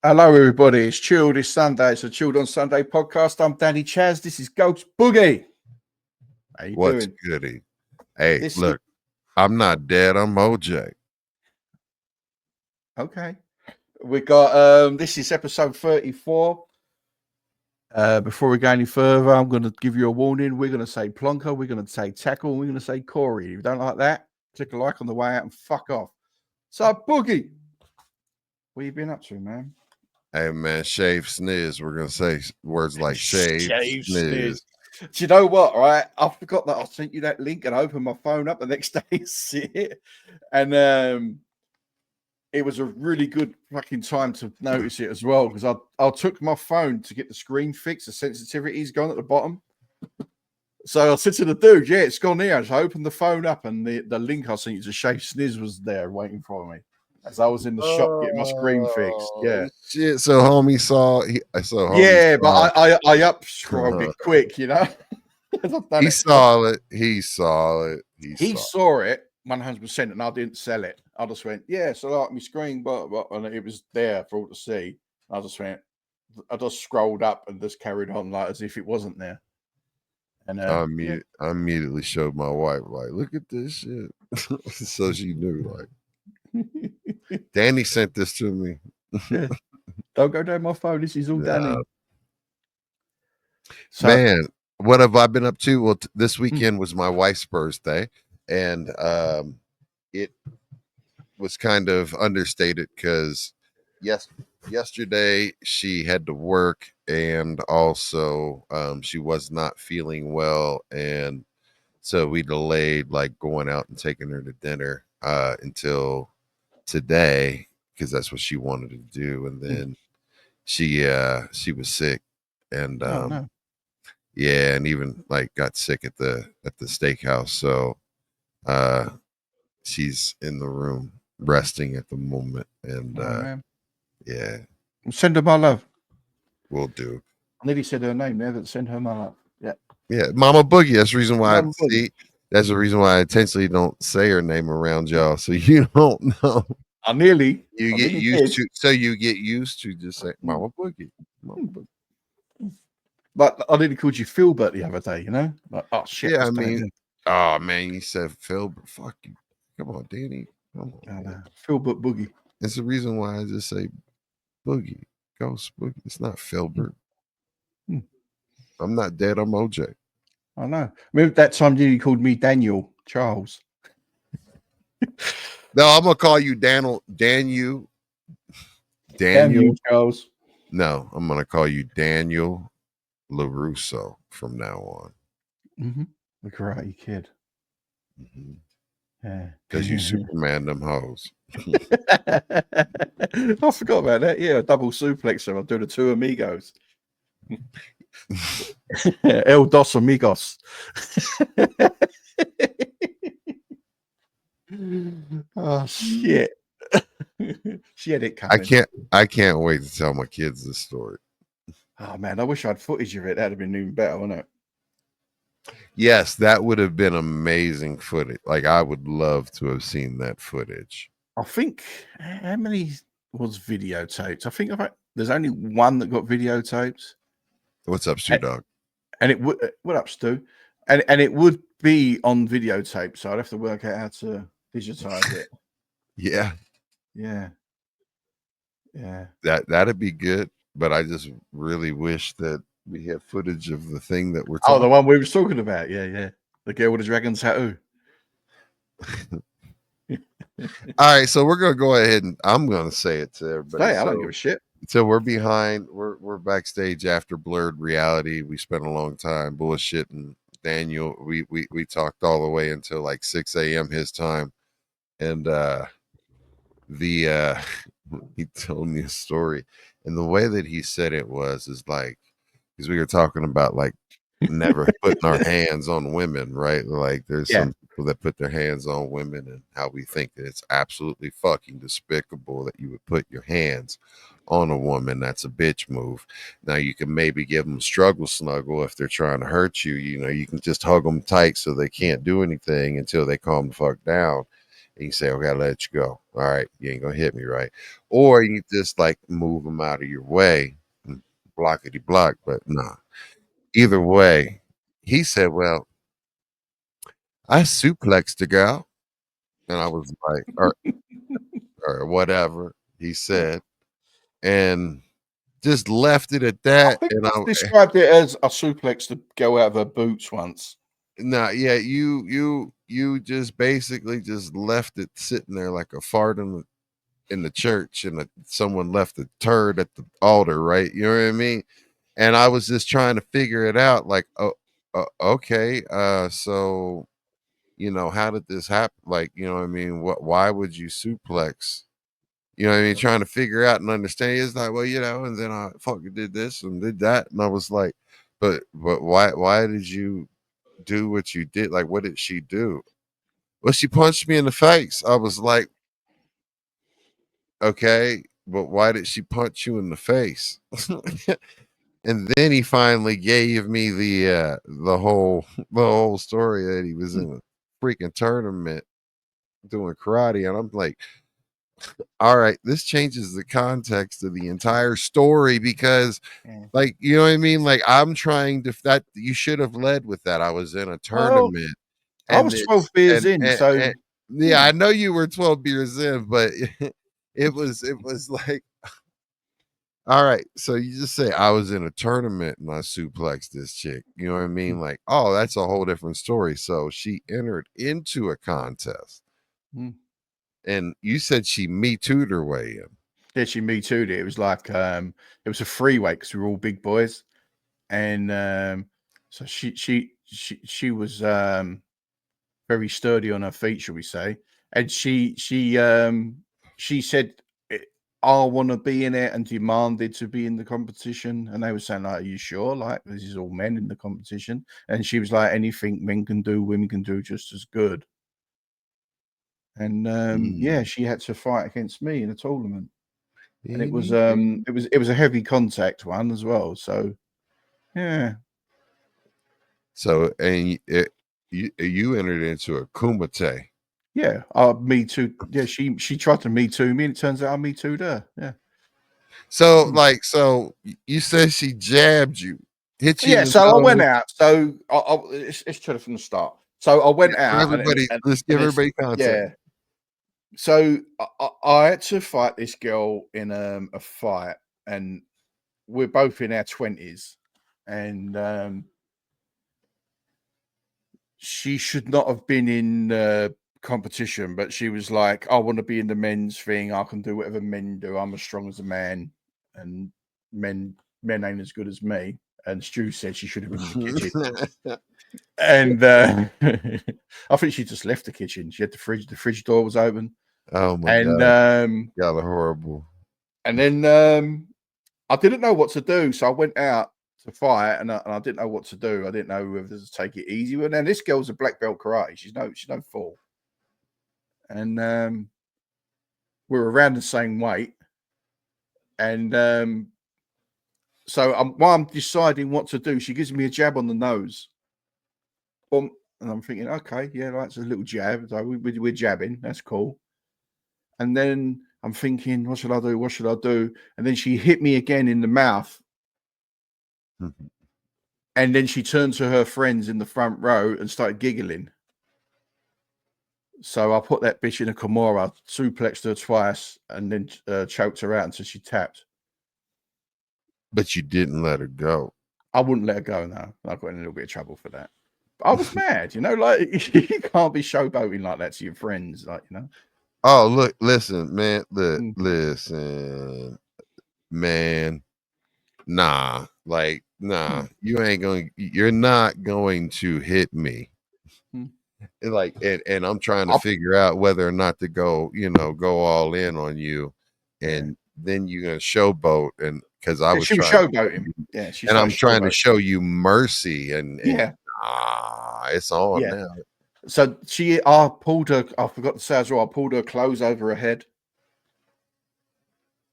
Hello, everybody. It's Chill this Sunday. It's a Chilled on Sunday podcast. I'm Danny Chaz. This is Ghost Boogie. How you What's doing? goody? Hey, This look, I'm not dead. I'm OJ. okay. We got this is episode 34. Before we go any further, I'm going to give you a warning. We're going to say plonker. We're going to say tackle. We're going to say Corey. If you don't like that, click a like on the way out and fuck off. So Boogie, what you been up to, man? Hey, man, shave sniz. We're going to say words like shave sniz. Do you know what, right? I forgot that I sent you that link and I opened my phone up the next day to see it. And it was a really good fucking time to notice it as well, because I took my phone to get the screen fixed. The sensitivity's gone at the bottom. So I said to the dude, yeah, it's gone here. So I opened the phone up and the link I sent you to Shave Sniz was there waiting for me as I was in the shop getting my screen fixed. Yeah. Shit. So homie saw. Yeah, but I up scrolled it quick, you know. He saw it. He saw it. He saw it 100%, and I didn't sell it. I just went, yeah, so like my screen, but and it was there for all to see. I just scrolled up and just carried on like as if it wasn't there. And I immediately showed my wife, like, look at this shit. So she knew, like, Danny sent this to me. Yeah. Don't go down my phone. This is all Danny. So, man, what have I been up to? Well, this weekend was my wife's birthday, and it was kind of understated because yesterday she had to work, and also she was not feeling well, and so we delayed like going out and taking her to dinner until today, because that's what she wanted to do. And then she was sick, and yeah, and even like got sick at the steakhouse. So she's in the room resting at the moment. And yeah. Send her my love. Will do. I nearly said her name there, but send her my love. Yeah. Yeah, Mama Boogie. That's the reason why that's the reason why I intentionally don't say her name around y'all, so you don't know. I nearly get used to, so you get used to just saying Mama Boogie. Mama Boogie. Like I nearly called you Philbert the other day, you know? Like, oh shit. Yeah, I mean, oh man, you said Philbert. Fuck you. Come on, Danny. Come on. Philbert Boogie. It's the reason why I just say Boogie. Ghost Boogie. It's not Philbert. I'm not dead. I'm OJ. I know. Remember that time you called me Daniel Charles? No, I'm gonna call you Daniel Charles. No, I'm gonna call you Daniel LaRusso from now on. The Karate Kid. Yeah, because you Superman them hoes. I forgot about that. Yeah, a double suplex. I'll do the two amigos. El dos amigos. Oh shit. She had it coming. I can't wait to tell my kids this story. Oh man, I wish I had footage of it. That'd have been even better, wouldn't it? Yes, that would have been amazing footage. Like, I would love to have seen that footage. I think how many was videotaped? I think there's only one that got videotaped. What's up, Stu Dog? And it would what up, Stu? And it would be on videotape, so I'd have to work out how to digitize it. Yeah. That'd be good, but I just really wish that we had footage of the thing that we're talking. Oh, the one we were talking about. Yeah. The girl with the dragon tattoo. All right, so we're gonna go ahead and I'm gonna say it to everybody. Hey, I don't give a shit. So we're behind. We're backstage after Blurred Reality. We spent a long time bullshitting Daniel. We talked all the way until like 6 a.m. his time, and he told me a story, and the way that he said it is like, because we were talking about like never putting our hands on women, right? Like there's some people that put their hands on women, and how we think that it's absolutely fucking despicable that you would put your hands on a woman. That's a bitch move. Now you can maybe give them a struggle snuggle if they're trying to hurt you. You know, you can just hug them tight so they can't do anything until they calm the fuck down. and you say, "Okay, I let you go. All right, you ain't gonna hit me, right?" Or you just like move them out of your way, and blockity block. But nah, either way, he said, "Well, I suplexed the girl," and I was like, or whatever he said, and just left it at I that. think And I've described it as a suplex to go out of her boots once. nah, yeah, you just basically just left it sitting there like a fart in the church, and someone left a turd at the altar, right? You know what I mean? And I was just trying to figure it out, like, oh, okay, so how did this happen? Like, you know what I mean? Why would you suplex? You know what I mean? Trying to figure out and understand. It's like, well, and then I fucking did this and did that, and I was like, but why did you do what you did? Like, what did she do? Well, she punched me in the face. I was like, okay, but why did she punch you in the face? And then he finally gave me the whole story that he was in a freaking tournament doing karate, and I'm like, all right, this changes the context of the entire story because, Yeah. like, you know what I mean? Like, I'm trying to that you should have led with that. I was in a Well, tournament, I and was 12 beers in, so and yeah, yeah. I know you were 12 beers in, but it was like, all right, so you just say I was in a tournament and I suplexed this chick. You know what I mean? Like, oh, that's a whole different story. So she entered into a contest, Mm. and you said she me too'd her way in. Yeah, she me too'd it. It was like it was a freeway because we were all big boys, and so she was very sturdy on her feet, shall we say? And she said, "I want to be in it," and demanded to be in the competition. And they were saying, "Like, are you sure? Like, this is all men in the competition." And she was like, "Anything men can do, women can do just as good." And yeah, Mm. she had to fight against me in a tournament, and Anything. it was a heavy contact one as well. So yeah, So, and you entered into a kumite. yeah, me too. Yeah, she tried to me too me, and it turns out I me too'd her. Yeah. So, Mm. like, you said she jabbed you, hit you in Yeah, the so I went nose. out. So let's try it from the start. So I Yeah, went out, let's give and it's everybody context. yeah. So I had to fight this girl in a fight, and we're both in our 20s, and she should not have been in competition, but she was like, "I want to be in the men's thing. I can do whatever men do. I'm as strong as a man, and men ain't as good as me." And Stu said she should have been in the kitchen. And I think she just left the kitchen. She had the fridge door was open. Oh my And god, y'all are horrible. then I didn't know what to do. So I went out to fight and I didn't know what to do. I didn't know whether to take it easy. And then this girl's a black belt karate. She's no fool. And we're around the same weight. And so while I'm deciding what to do, she gives me a jab on the nose. Boom. And I'm thinking, okay, yeah, that's a little jab. So we're jabbing. That's cool. And then I'm thinking, what should I do? What should I do? And then she hit me again in the mouth. Mhm. And then she turned to her friends in the front row and started giggling. So I put that bitch in a Kimura, suplexed her twice, and then choked her out until she tapped. But you didn't let her go. I wouldn't let her go now. I got in a little bit of trouble for that. But I was mad, like you can't be showboating like that to your friends, like. Oh, look, listen, man, Mm, listen, man. Nah, like, nah, mm, you're not going to hit me. mm. And like, and I'm trying to I, figure out whether or not to go all in on you, yeah. and then you're gonna showboat, and because I Yeah, was she was trying, showboating. Yeah, she and started I'm trying to showboating. show you mercy, and Yeah, it's on yeah. now. So I pulled her. I forgot to say as well. I pulled her clothes over her head.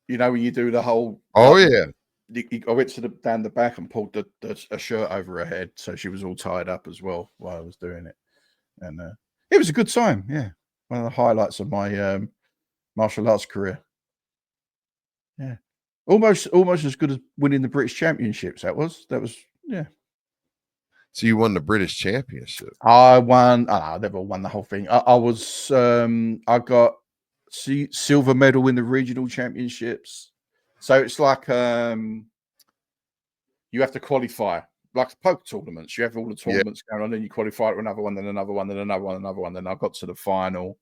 You know when you do the whole Oh like yeah, I went to down the back and pulled a shirt over her head, so she was all tied up as well while I was doing it, and it was a good time. Yeah, one of the highlights of my martial arts career. Yeah, almost as good as winning the British Championships. That was yeah. So you won the British Championship. I won. I never won the whole thing. I was. I got silver medal in the regional championships. So it's like you have to qualify, like poker tournaments. You have all the tournaments going on, and you qualify for another one, then another one, then another one, another one. Then I got to the final,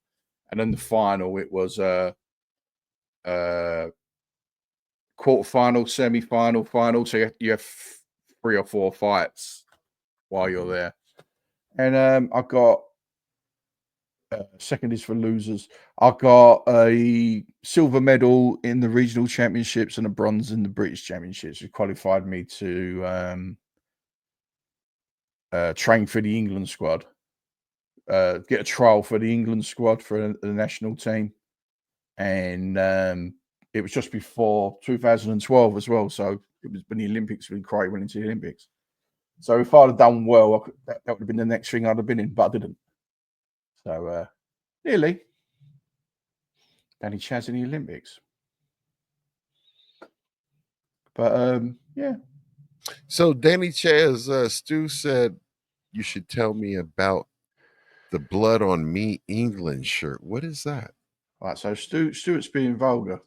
and then the final it was quarterfinal, semi-final, final. So you have 3 or 4 fights while you're there. And I got second is for losers. I got a silver medal in the regional championships and a bronze in the British championships, which qualified me to train for the England squad, get a trial for the England squad for the national team. And it was just before 2012 as well. So it was when the Olympics, when Craig went into the Olympics. So if I'd have done well, that would have been the next thing I'd have been in, but I didn't. So nearly. dannychaz in the Olympics. But yeah. So dannychaz, Stu said you should tell me about the Blood on Me England shirt. What is that? Right, so Stuart's being vulgar.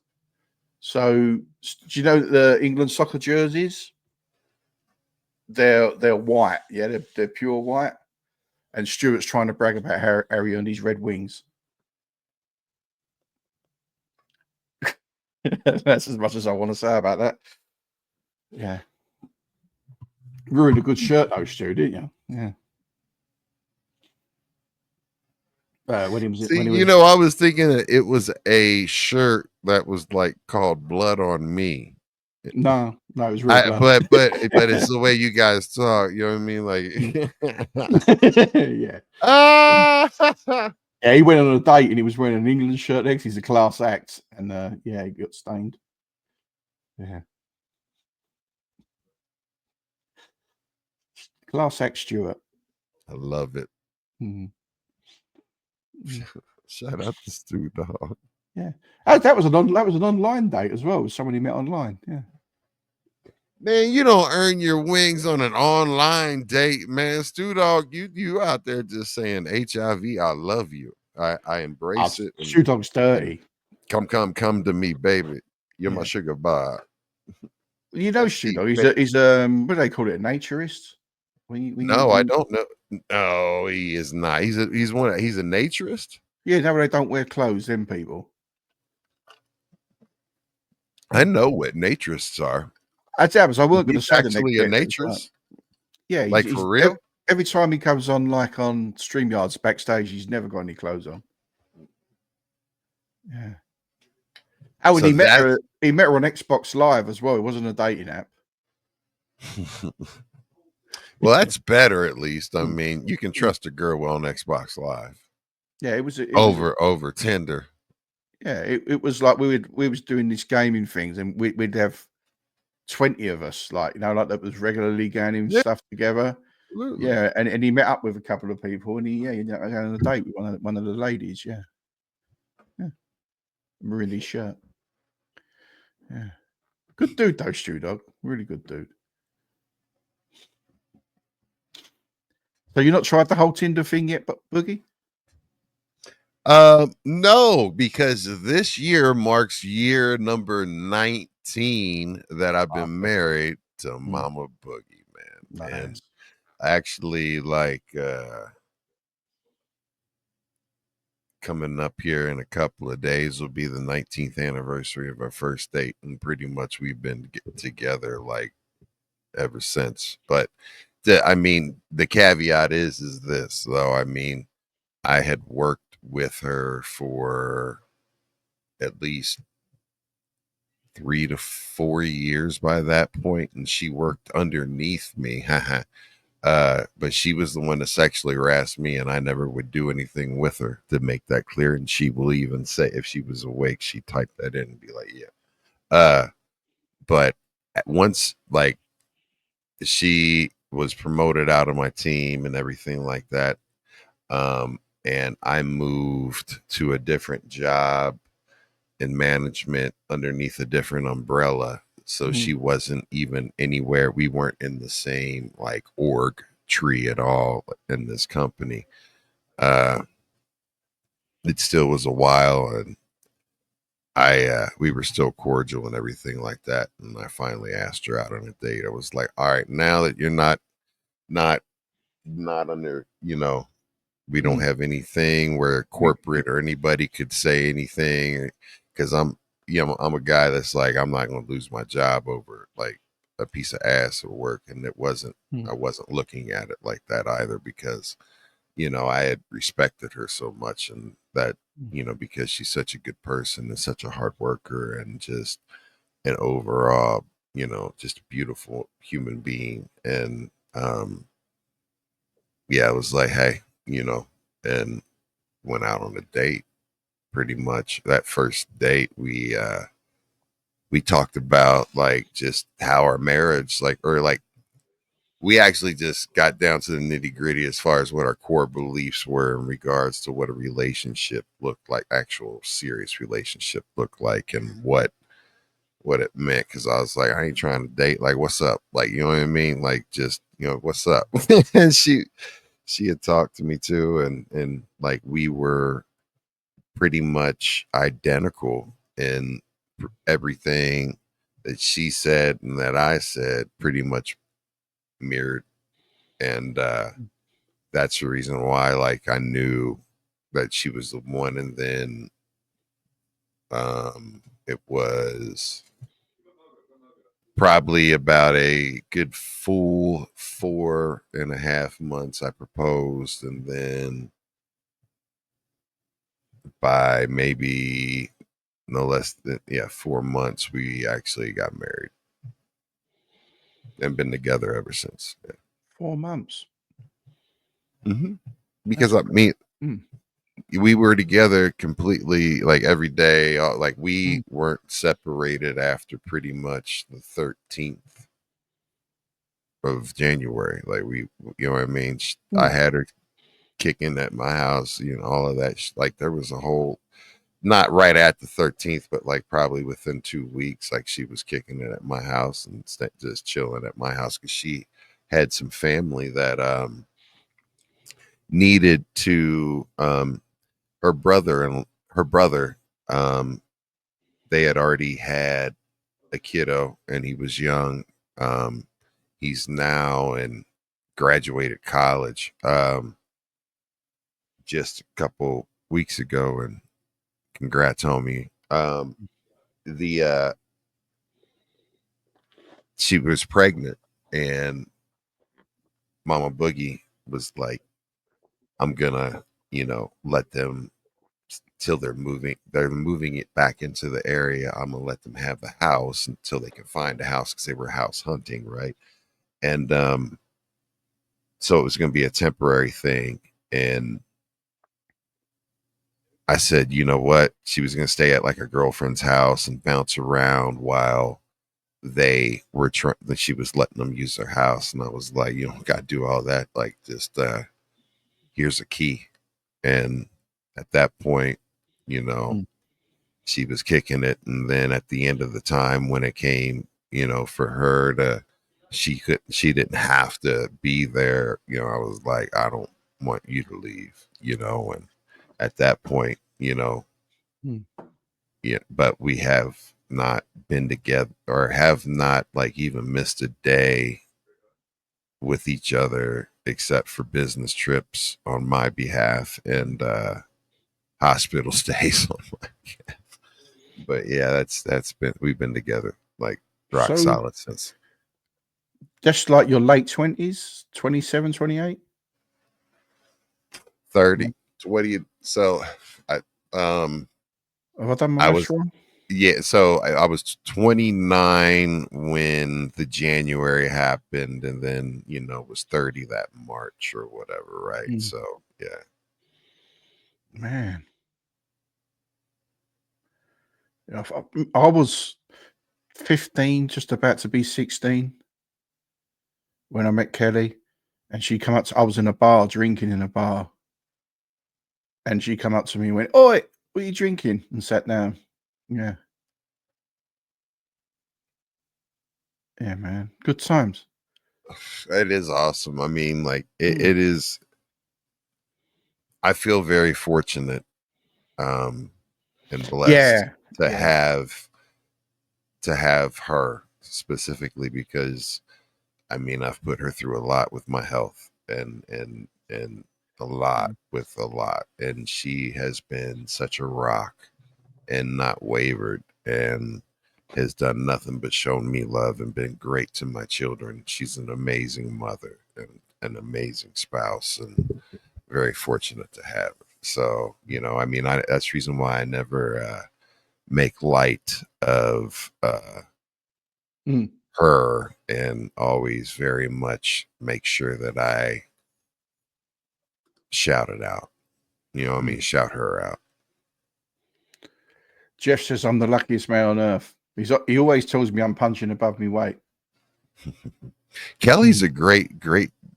So do you know that the England soccer jerseys? They're white, yeah, they're pure white. And Stuart's trying to brag about Harry and his red wings. That's as much as I want to say about that. Yeah. Really good shirt though, Stu, didn't you? Yeah. When he was, I was thinking it was a shirt that was like called Blood on Me. No, it was real blood. But it's the way you guys talk. You know what I mean? Like, yeah. Yeah, he went on a date and he was wearing an England shirt next. He's a class act, and yeah, he got stained. Yeah. Class act Stuart. I love it. Mm. Shout out to Stu Dog. Yeah, that was an online date as well. With someone he met online. Yeah. Man, you don't earn your wings on an online date, man. Stu Dog, you out there just saying HIV, I love you. I embrace it. Stu Dog's dirty. Come to me, baby. You're my sugar bar. You know, Stu Dog. He's what do they call it? A naturist? I don't know. No, he is not. He's a naturist. Yeah, no, they don't wear clothes. Them people. I know what naturists are. I weren't going to say actually a naturist. Yeah, like for real. Every time he comes on, like on StreamYards backstage, he's never got any clothes on. Yeah. Oh, and so he met her on Xbox Live as well. It wasn't a dating app. Well, that's better at least. I mean, you can trust a girl on Xbox Live. Yeah, it was over Tinder. Yeah, it was like we was doing this gaming things, and we'd have 20 of us, like like that was regularly going stuff together. Absolutely. Yeah, and he met up with a couple of people, and he ended up going on a date with one of the ladies. Yeah, really shirt. Yeah, good dude though, Stu Dog. Really good dude. So you're not tried the whole Tinder thing yet, but Boogie? No, because this year marks year number 19 that I've been married to Mama Boogie, man. Nice. And actually, like coming up here in a couple of days will be the 19th anniversary of our first date, and pretty much we've been together like ever since. But the caveat is this though. I mean, I had worked with her for at least 3 to 4 years by that point, and she worked underneath me. But she was the one that sexually harassed me, and I never would do anything with her, to make that clear. And she will even say, if she was awake, she'd type that in and be like, yeah. But once, like, she was promoted out of my team and everything like that, and I moved to a different job in management underneath a different umbrella. So she wasn't even anywhere. We weren't in the same like org tree at all in this company. It still was a while, and we were still cordial and everything like that. And I finally asked her out on a date. I was like, all right, now that you're not not under, we don't have anything where corporate or anybody could say anything, because I'm a guy that's like, I'm not going to lose my job over like a piece of ass or work. And I wasn't looking at it like that either, because I had respected her so much, and that because she's such a good person and such a hard worker, and just an overall just a beautiful human being. And yeah, it was like, hey, and went out on a date. Pretty much that first date, we talked about like just how our marriage, like, or like, we actually just got down to the nitty gritty as far as what our core beliefs were in regards to what a relationship looked like, actual serious relationship looked like, and what it meant. Cause I was like, I ain't trying to date. Like, what's up? Like, you know what I mean? Like, just, what's up? And she had talked to me too. And like, we were pretty much identical in everything that she said and that I said, pretty much mirrored. And that's the reason why, like, I knew that she was the one. And then it was probably about a good full 4.5 months I proposed, and then by maybe no less than 4 months we actually got married, and been together ever since. 4 months. Because we were together completely, like, every day. Like, we weren't separated after pretty much the 13th of January. Like, we, you know what I mean? I had her kicking at my house, all of that. Like, there was a whole, not right at the 13th, but like probably within 2 weeks, like, she was kicking it at my house and just chilling at my house, because she had some family that needed to her brother, they had already had a kiddo, and he was young. He's now in graduated college just a couple weeks ago, and congrats, homie. The She was pregnant, and Mama Boogie was like, I'm gonna, let them till they're moving it back into the area. I'm gonna let them have the house until they can find a house, because they were house hunting, right? And so it was gonna be a temporary thing. And I said, you know what? She was gonna stay at like a girlfriend's house and bounce around while they were trying. She was letting them use their house, and I was like, you don't got to do all that. Like, just here's a key. And at that point, you know, she was kicking it. And then at the end of the time, when it came, for her to, she didn't have to be there. I was like, I don't want you to leave. And at that point, yeah, but we have not been together, or have not like even missed a day with each other, except for business trips on my behalf, and hospital stays on my behalf. But yeah, we've been together like rock So solid since. just like your late 20s, 27, 28? 30. What do you, so I um Have I done my I maths was, wrong? yeah, so I was 29 when the January happened, and then was 30 that March or whatever, right? So yeah. Man. I was 15, just about to be 16 when I met Kelly, and she come up to, I was in a bar, drinking in a bar, and she come up to me and went, "Oi, what are you drinking?" and sat down. Yeah. Yeah, man. Good times. It is awesome. I mean, like Mm. it is. I feel very fortunate and blessed Yeah. to have her specifically because I mean I've put her through a lot with my health and a lot with a lot, and she has been such a rock and not wavered and has done nothing but shown me love and been great to my children. She's an amazing mother and an amazing spouse, and very fortunate to have her. So, you know, I mean, that's the reason why I never make light of her, and always very much make sure that I shout it out. You know what I mean? Shout her out. Jeff says I'm the luckiest man on earth. He always tells me I'm punching above my weight. Kelly's a great.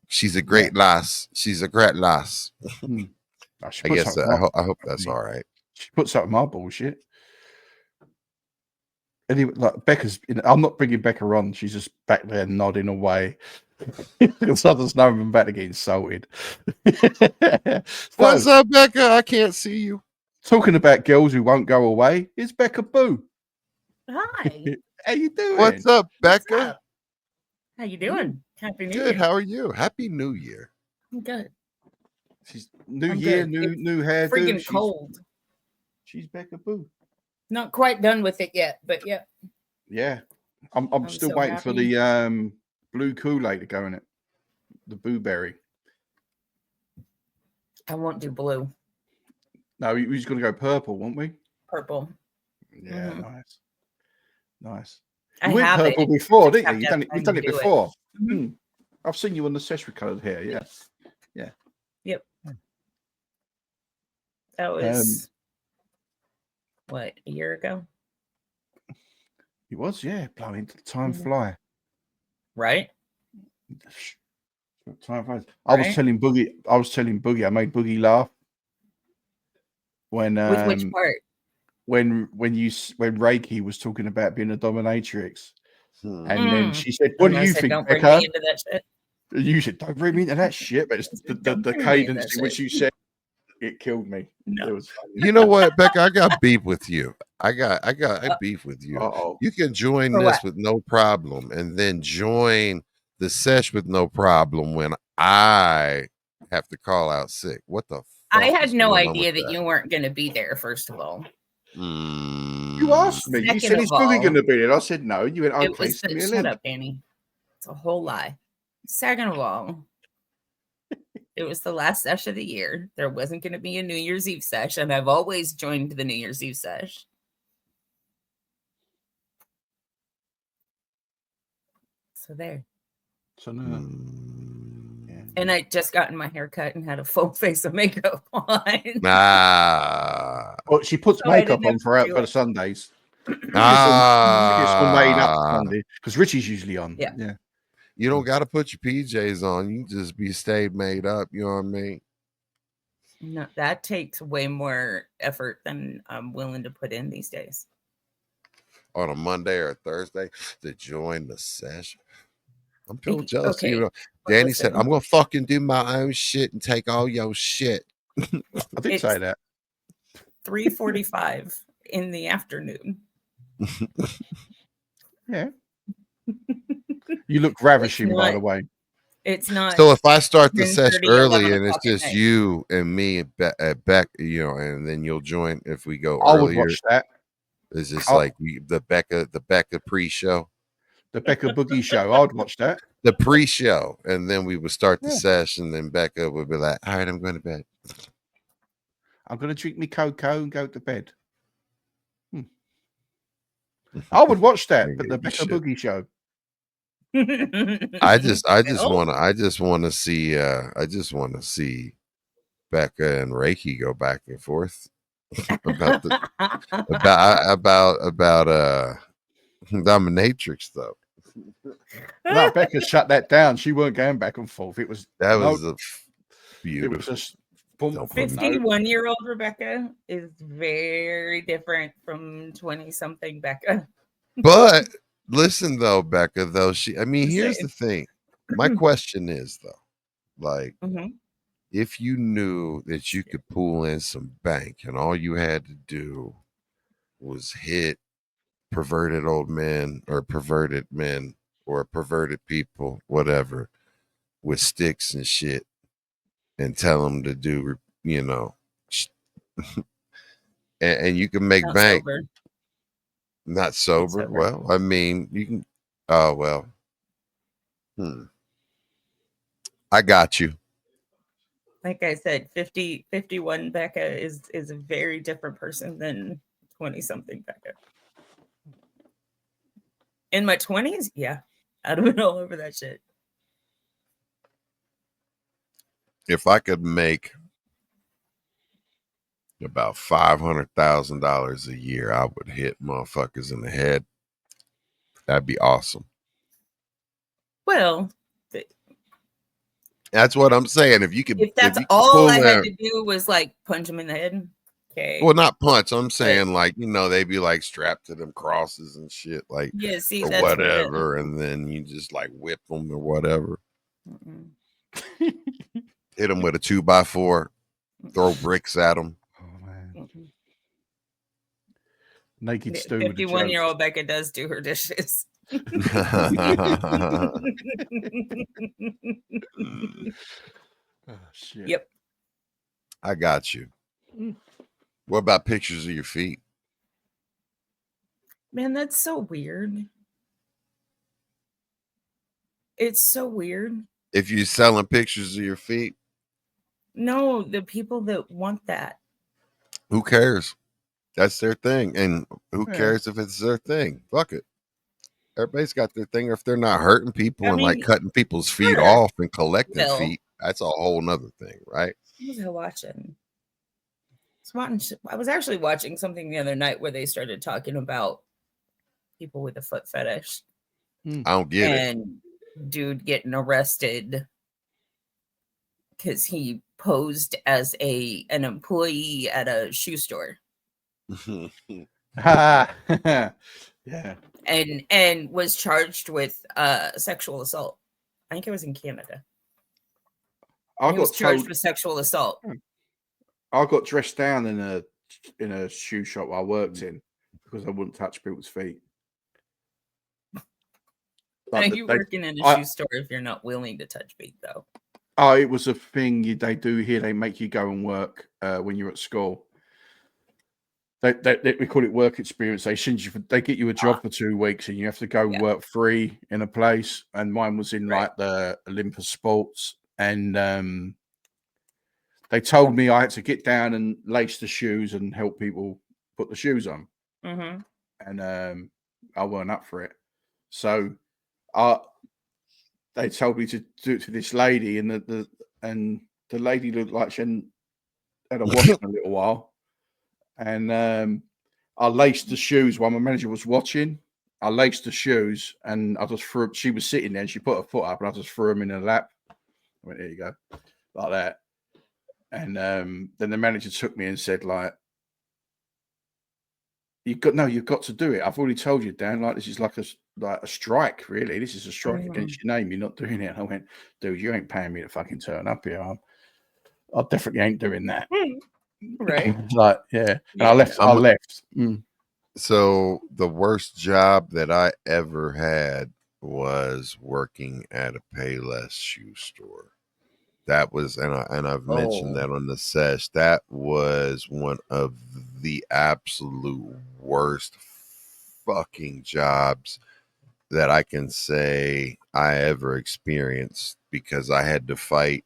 She's a great lass. She's a great lass. I guess I hope that's all right. She puts up my bullshit. Anyway, like Becca's, I'm not bringing Becca on. She's just back there nodding away. Because others know I'm about to get insulted. What's up, Becca? I can't see you. Talking about girls who won't go away, it's Becca Boo. Hi. How you doing? What's up, Becca? What's up? How you doing? Happy New Good. Year. How are you? Happy New Year. I'm good. She's new I'm year, good. new hairdo. Freaking cold. She's Becca Boo. Not quite done with it yet, but yeah. Yeah. I'm still so waiting happy. for the blue Kool-Aid to go in it. The Boo Berry. I won't do blue. No, we was gonna go purple, weren't we? Purple. Yeah, nice. I You went have purple it. before, Just didn't you? have You've to done it do it. before. Mhm. I've seen you on the sesh with coloured hair. Yeah. Yep. That was what, a year ago? It was, yeah. Blowing time fly. Right? Time flies. I was telling Boogie, I made Boogie laugh when With which part? when Reiki was talking about being a dominatrix. And then she said, And "What do I you said, think, don't bring Becca?" me into that shit. You said, "Don't bring me into that shit," but it's the cadence in which you said it killed me. No. It was funny. You know what, Becca? I got beef with you. I beef with you. Uh-oh. You can join For this what? with no problem, and then join the sesh with no problem when I have to call out sick. What the fuck? I had is no going on idea with that you weren't going to be there, first of all. You asked me. You Second said, of "Is Boogie all, going to be there?" I said, "No." You went, It "Okay, was send me a shut link." up, Danny. It's a whole lie. Second of all, it was the last sesh of the year. There wasn't going to be a New Year's Eve sesh, and I've always joined the New Year's Eve sesh. So there. So no. And I just gotten my hair cut and had a full face of makeup on. Well, she puts So I makeup didn't on have for to do the it. Sundays. It's all made up Sunday because Richie's usually on. Yeah. You don't got to put your PJs on. You can just be stayed made up. You know what I mean? No, that takes way more effort than I'm willing to put in these days. On a Monday or a Thursday to join the session. I'm feeling jealous. Okay. You know, Danny said, "I'm gonna fucking do my own shit and take all your shit." I did say that. 3:45 in the afternoon. Yeah. You look ravishing, by the way. It's not. So if I start the session 10:30, early 11 and it's o'clock at just night. you and me at Beck, you know, and then you'll join if we go I would earlier. watch that. Is this like the Becca pre-show? The Becca Boogie show. I would watch that. The pre-show, and then we would start the session, and then Becca would be like, "All right, I'm going to bed. I'm going to drink me cocoa and go to bed." I would watch that, but the Becca Boogie show. I just want to see Becca and Reiki go back and forth about dominatrix though. No, Becca shut that down. She weren't going back and forth. It was beautiful. It was just Don't put me- 51-year-old Rebecca is very different from 20-something Becca. But listen though, Becca, though here's the Same. thing. My question is though, like, Mhm. if you knew that you could pull in some bank and all you had to do was hit perverted old men or perverted men or perverted people, whatever, with sticks and shit and tell them to do, and you can make Not bank. sober. Not sober. sober. Well, I mean, you can. Oh well. I got you. Like I said, 51 Becca is a very different person than 20-something Becca. In my 20s, yeah, I'd have been all over that shit. If I could make about $500,000 a year, I would hit motherfuckers in the head. That'd be awesome. Well, That's what I'm saying. If you could, if that's you could all pull I had that, to do was like punch him in the head, okay. well, not punch. I'm saying like they'd be like strapped to them crosses and shit, like Yeah, see, or that's whatever, and then you just like whip them or whatever. Hit them with a 2x4, throw bricks at them. Oh man. Naked stew with the 51-year-old Becca does do her dishes. Oh, shit. Yep. I got you. What about pictures of your feet? Man, that's so weird. It's so weird. If you're selling pictures of your feet, no, the people that want that, who cares? That's their thing. And who cares if it's their thing? Fuck it. Everybody's got their thing. Or if they're not hurting people and like cutting people's feet off and collecting feet, that's a whole nother thing, right? What was I watching? I was actually watching something the other night where they started talking about people with a foot fetish. I don't get it. And dude getting arrested because he posed as an employee at a shoe store. Yeah. And was charged with sexual assault. I think it was in Canada. He was charged with sexual assault. I got dressed down in a shoe shop I worked in because I wouldn't touch people's feet. Like you working in a shoe store if you're not willing to touch feet, though. Oh, it was a thing they do here. They make you go and work when you're at school. We call it work experience. They get you a job for 2 weeks and you have to go work free in a place. And mine was in like the Olympus Sports. And they told me I had to get down and lace the shoes and help people put the shoes on. Mm-hmm. And I weren't up for it. So they told me to do it to this lady, and the lady looked like she had a wash in a little while. And I laced the shoes while my manager was watching. I laced the shoes and I just threw. She was sitting there and she put her foot up and I just threw them in her lap. I went, there you go, like that. And then the manager took me and said, like, you've got to do it. I've already told you, Dan. Like, this is like a strike, really. This is a strike against your name. You're not doing it. And I went, dude, you ain't paying me to fucking turn up here. I definitely ain't doing that. Right. Like, yeah. And I left. So the worst job that I ever had was working at a Payless shoe store. That was, and I've mentioned that on the sesh. That was one of the absolute worst fucking jobs that I can say I ever experienced, because I had to fight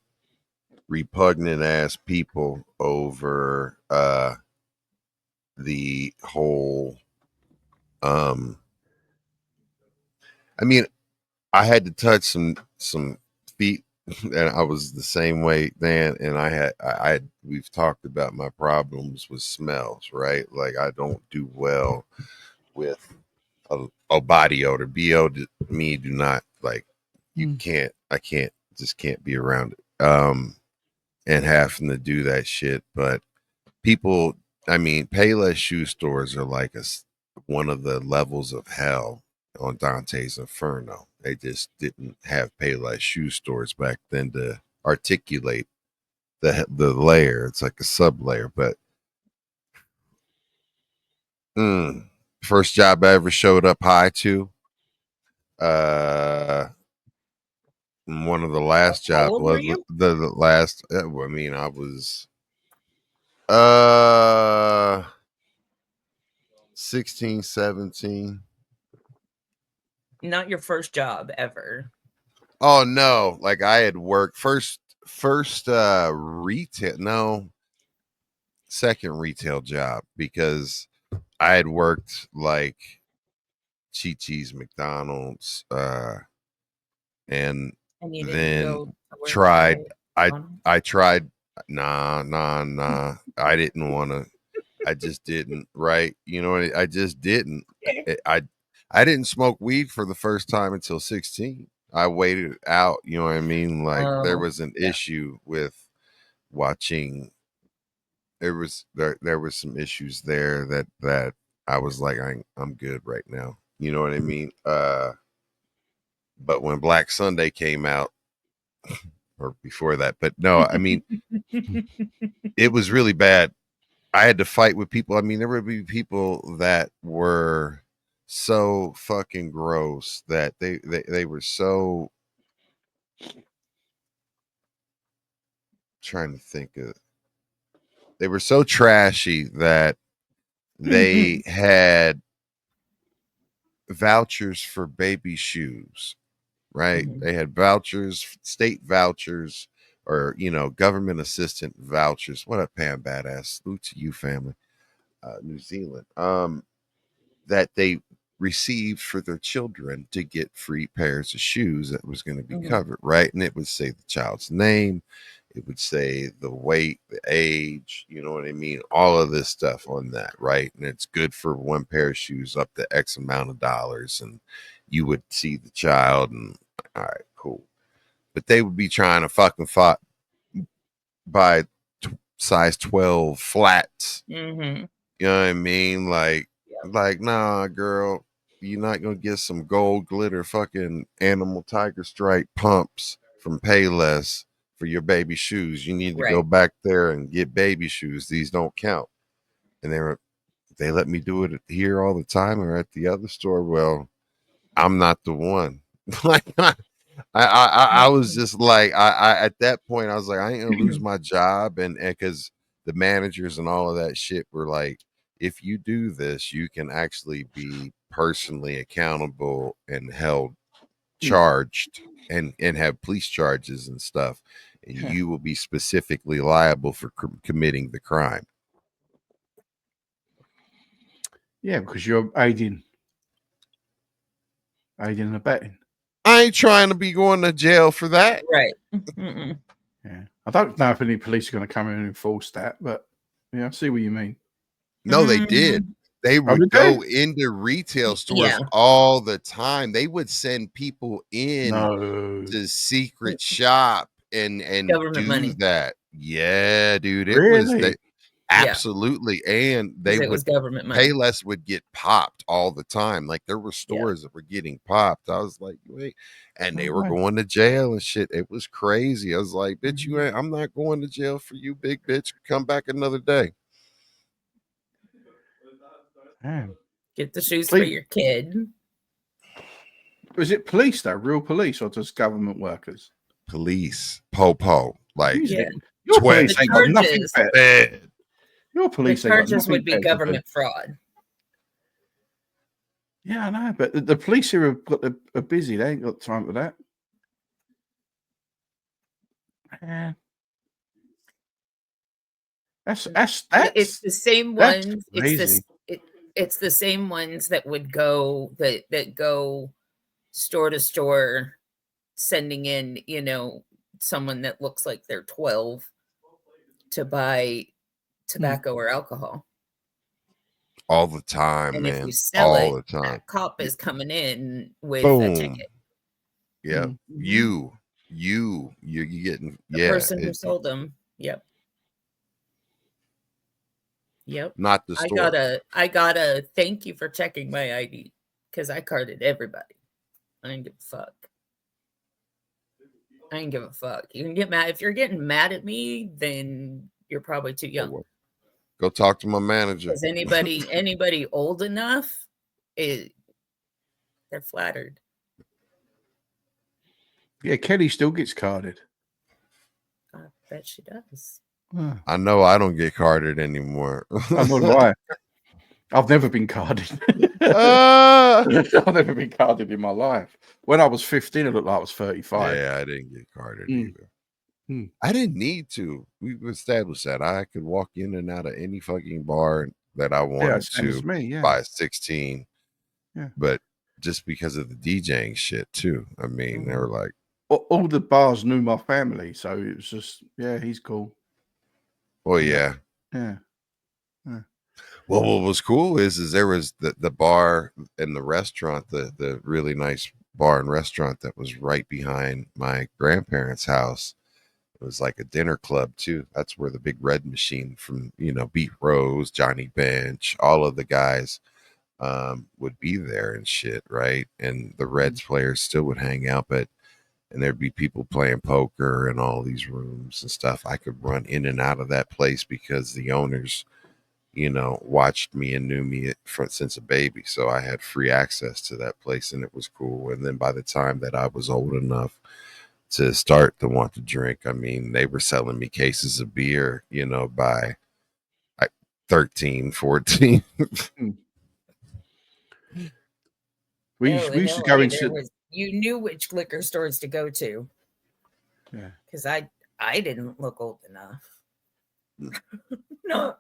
repugnant ass people over the whole I mean, I had to touch some feet, and I was the same way then. And we've talked about my problems with smells, right? Like I don't do well with a body odor. BO do not like. I can't be around it. and having to do that shit. But people, I mean, Payless shoe stores are like one of the levels of hell on Dante's Inferno. They just didn't have Payless shoe stores back then to articulate the layer. It's like a sub layer. But first job I ever showed up high to. One of the last How jobs old were was you? the last. I mean, I was 16, 17. Not your first job ever. Oh no, like I had worked first retail, no, second retail job, because I had worked like Chi-Chi's, McDonald's, and And you didn't then go to work tried at I McDonald's? tried nah. I didn't want to. I just didn't, right? You know, I just didn't. I didn't smoke weed for the first time until 16. I waited out, you know what I mean? Like there Oh, was an yeah. issue with watching. There was some issues there that I was like, I'm good right now. You know what I mean? But when Black Sunday came out, or before that, but no, I mean, it was really bad. I had to fight with people. I mean, there would be people that were so fucking gross that they were so, trying to think of, they were so trashy that they had vouchers for baby shoes, right? Mhm. They had vouchers, state vouchers, or government assistant vouchers. What up, Pam Badass? Salute to you, family. New Zealand. That they received for their children to get free pairs of shoes that was going to be Mhm. covered, right? And it would say the child's name, it would say the weight, the age, you know what I mean? All of this stuff on that, right? And it's good for one pair of shoes up to X amount of dollars. And you would see the child, and all right, cool. But they would be trying to fucking buy size 12 flats. Mhm. You know what I mean? Yep. Like, nah, girl, you're not gonna get some gold glitter fucking animal tiger stripe pumps from Payless for your baby shoes. You need to go Right. back there and get baby shoes. These don't count. And they let me do it here all the time or at the other store. Well, I'm not the one. Like I was just like at that point I was like, I ain't gonna lose my job, and because the managers and all of that shit were like, if you do this, you can actually be personally accountable and held charged and have police charges and stuff, and you will be specifically liable for committing the crime. Yeah, because you're aiding and abetting. I ain't trying to be going to jail for that. Right. Mm-mm. Yeah, I don't know if any police are going to come in and enforce that, but yeah, I see what you mean. No, they did. Mm, They Oh, would did go they? into retail stores yeah. all the time. They would send people in No, to secret shop and Government do money. that. Yeah, dude. It was really? they absolutely. And they Because it would was government money. Payless would get popped all the time. Like there were stores that were getting popped. I was like, wait, and they were Right. going to jail and shit. It was crazy. I was like, bitch, you Mhm. ain't, I'm not going to jail for you, big bitch. Come back another day. Damn. Get the shoes for Police, your kid. was it police though? Real police or just government workers? Police, po, like Jesus, Yeah. your 12 police The ain't got nothing charges, better. bad. Your the police ain't got charges nothing would be better to do. government fraud. Yeah, I know, but the police here have got are busy. They ain't got time for that. Yeah. It's the same that's ones. crazy. It's the same ones that would go that go store to store, sending in someone that looks like they're 12 to buy tobacco or alcohol. All the time, And if you man. sell All it, the time. that cop is coming in with a Boom. ticket. Yeah. Mhm. You're getting, The yeah. person who sold them. Yep. Yep. Not the store. I gotta thank you for checking my ID because I carded everybody. I didn't give a fuck. I didn't give a fuck. You can get mad if you're getting mad at me, then you're probably too young. Go talk to my manager. Because anybody old enough, they're flattered. Yeah, Kelly still gets carded. I bet she does. I know I don't get carded anymore. I'm not lying. I've never been carded. Ah! I've never been carded in my life. When I was 15, it looked like I was 35. Yeah, I didn't get carded Mm. either. Mm. I didn't need to. We've established that I could walk in and out of any fucking bar that I wanted same as to me, yeah. by 16. Yeah. But just because of the DJing shit too. I mean, they were like, all the bars knew my family, so it was just, yeah, he's cool. well, yeah. Yeah. Well, what was cool is there was the bar and the restaurant, the really nice bar and restaurant that was right behind my grandparents' house. It was like a dinner club too. That's where the Big Red Machine from, Beat Rose, Johnny Bench, all of the guys would be there and shit, right? And the Reds players still would hang out, and there'd be people playing poker in all these rooms and stuff. I could run in and out of that place because the owners, watched me and knew me since a baby. So I had free access to that place and it was cool. And then by the time that I was old enough to start to want to drink, I mean, they were selling me cases of beer, by 13, 14. We used to go into. You knew which liquor stores to go to. Yeah. Because I didn't look old enough. No.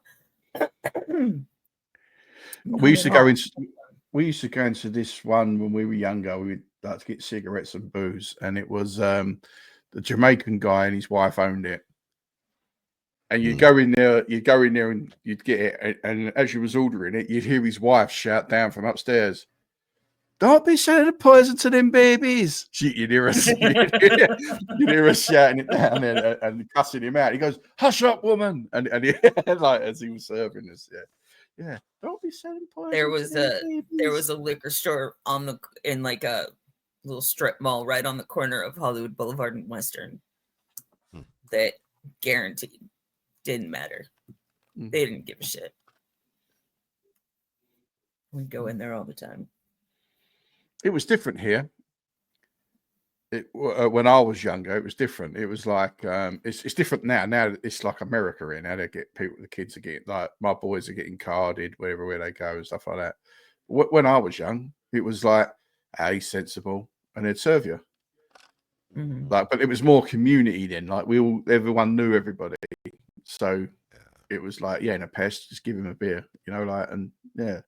We used to go into. We used to go into this one when we were younger. We'd like to get cigarettes and booze, and it was the Jamaican guy and his wife owned it. And you'd go in there, and you'd get it. And as you was ordering it, you'd hear his wife shout down from upstairs, "Don't be selling the poison to them babies." You'd hear us, you'd hear us shouting it down and cussing him out. He goes, "Hush up, woman!" And he, like as he was serving us, yeah. Don't be selling poison. There was a liquor store in like a little strip mall right on the corner of Hollywood Boulevard and Western. That guaranteed didn't matter. They didn't give a shit. We'd go in there all the time. It was different here. When I was younger, it was different. It was like it's different now. Now it's like America in how they get people. The kids are getting, like, my boys are getting carded where they go and stuff like that. When I was young, it was like, he's sensible, and they'd serve you. Like, but it was more community then. Like everyone knew everybody, so it was like, in a pest, just give him a beer, and yeah.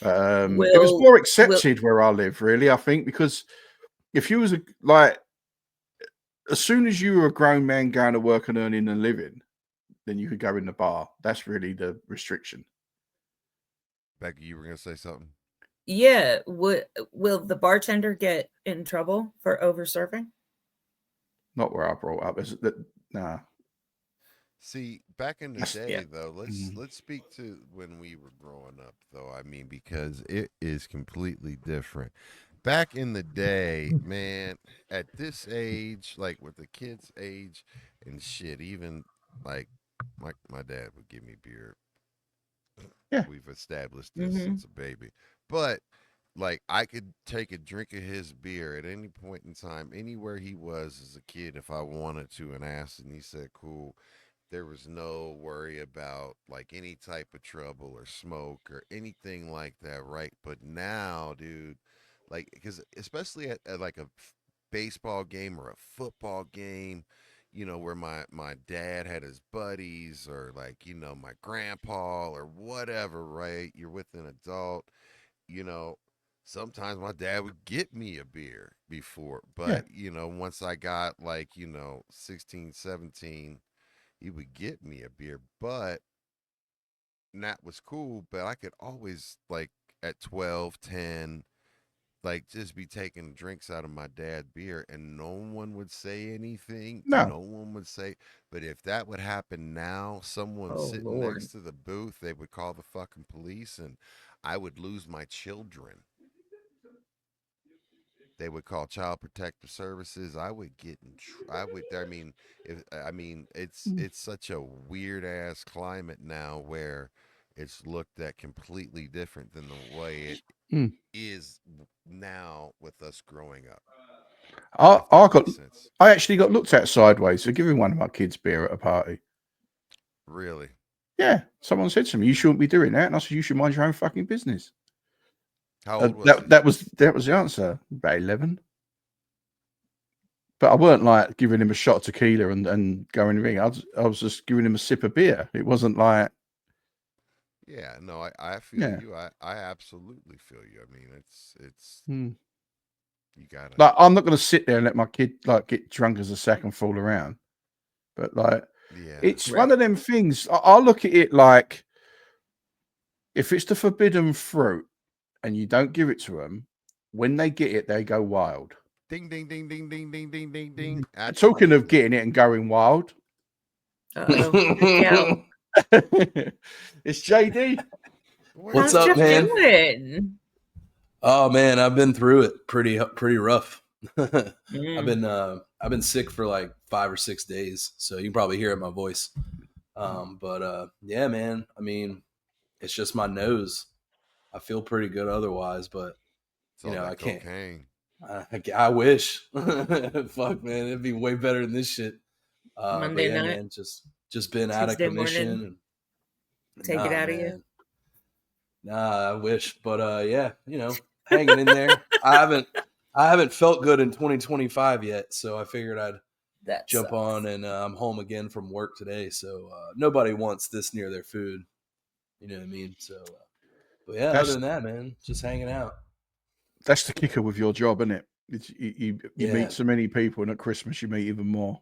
It was more accepted where I live, really. I think because if you was as soon as you were a grown man going to work and earning a living, then you could go in the bar. That's really the restriction. Becky, you were going to say something? Yeah. Will the bartender get in trouble for over serving? Not where I brought up. Nah. See, back in the day, though, let's speak to when we were growing up, though. I mean, because it is completely different. Back in the day, man, at this age, like with the kids' age and shit, even like my dad would give me beer. Yeah. We've established this since a baby. But like I could take a drink of his beer at any point in time, anywhere he was as a kid if I wanted to and asked, and he said, cool. There was no worry about like any type of trouble or smoke or anything like that, right? But now, dude, like, because especially at like a baseball game or a football game, where my dad had his buddies or like, my grandpa or whatever, right? You're with an adult, sometimes my dad would get me a beer before, but, once I got like, 16, 17, he would get me a beer, but that was cool. But I could always, like, at 12, 10, like just be taking drinks out of my dad's beer and no one would say anything. No. No one would say. But if that would happen now, someone Oh, sitting Lord. next to the booth, they would call the fucking police and I would lose my children. They would call child protective services. I would get in it's such a weird ass climate now where it's looked at completely different than the way it Mm. is now with us growing up. I actually got looked at sideways for giving one of my kids beer at a party. Really? Yeah, someone said to me, "You shouldn't be doing that," and I said, "You should mind your own fucking business." How old was he? That was the answer. About 11. But I weren't like giving him a shot of tequila and going ring. I was just giving him a sip of beer. It wasn't like. Yeah, no, I feel you. I absolutely feel you. I mean, it's you gotta. Like, I'm not going to sit there and let my kid like get drunk as a sack and fool around. But like, it's one of them things. I look at it like, if it's the forbidden fruit and you don't give it to them, when they get it, they go wild. Ding, ding, ding, ding, ding, ding, ding, ding, ding. Talking of getting it and going wild. Uh-oh. It's JD. What's How's up, Jeff man? doing? Oh man, I've been through it pretty rough. Mm. I've been sick for like 5 or 6 days, so you can probably hear it in my voice. But yeah, man. I mean, it's just my nose. I feel pretty good otherwise, but It's all that I can't. cocaine. I wish. Fuck, man, it'd be way better than this shit. Monday night, man, just been out of Tuesday commission. morning. And, Take it out of you. Nah, I wish, but yeah, hanging in there. I haven't felt good in 2025 yet, so I figured I'd jump on, and I'm home again from work today. So nobody wants this near their food. You know what I mean? So, but yeah, other than that, man, just hanging out. That's the kicker with your job, isn't it? You meet so many people, and at Christmas you meet even more.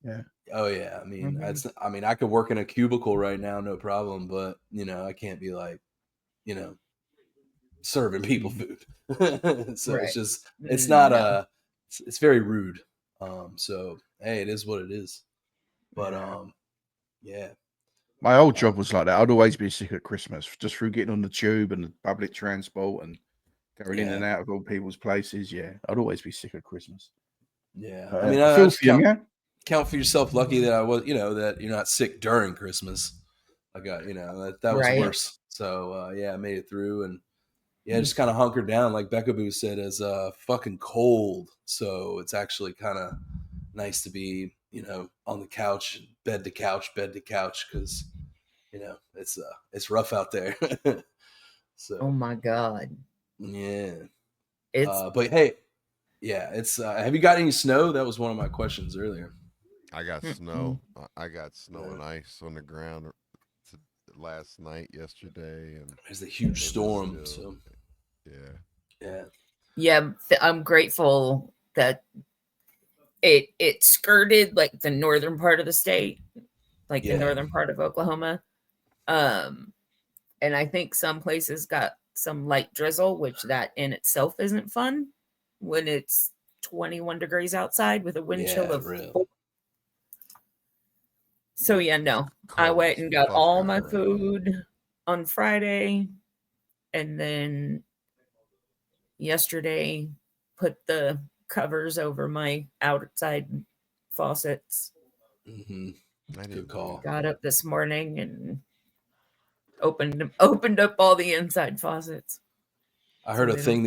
Yeah. Oh yeah. I mean, I could work in a cubicle right now, no problem. But I can't be like, serving people food. So it's just, it's not it's very rude. So hey, it is what it is. But yeah. My old job was like that. I'd always be sick at Christmas just through getting on the tube and the public transport and going in and out of all people's places. Yeah, I'd always be sick at Christmas. Yeah, I mean, I feel for you, count for yourself lucky that I was, that you're not sick during Christmas. I got, that was worse. So yeah, I made it through, and yeah, just kind of hunkered down, like Becca Boo said, as fucking cold. So it's actually kind of nice to be, on the couch, bed to couch, because it's rough out there. So oh my god, yeah, it's but hey, yeah, it's have you got any snow? That was one of my questions earlier. I got snow. I got snow and ice on the ground last night, yesterday, and there's a huge storm. So yeah. I'm grateful that it skirted like the northern part of the state, like the northern part of Oklahoma. And I think some places got some light drizzle, which that in itself isn't fun when it's 21 degrees outside with a wind chill of 4. So yeah, no. I went and got all my food on Friday, and then yesterday put the covers over my outside faucets. Good call. Got up this morning and opened up all the inside faucets. I heard a thing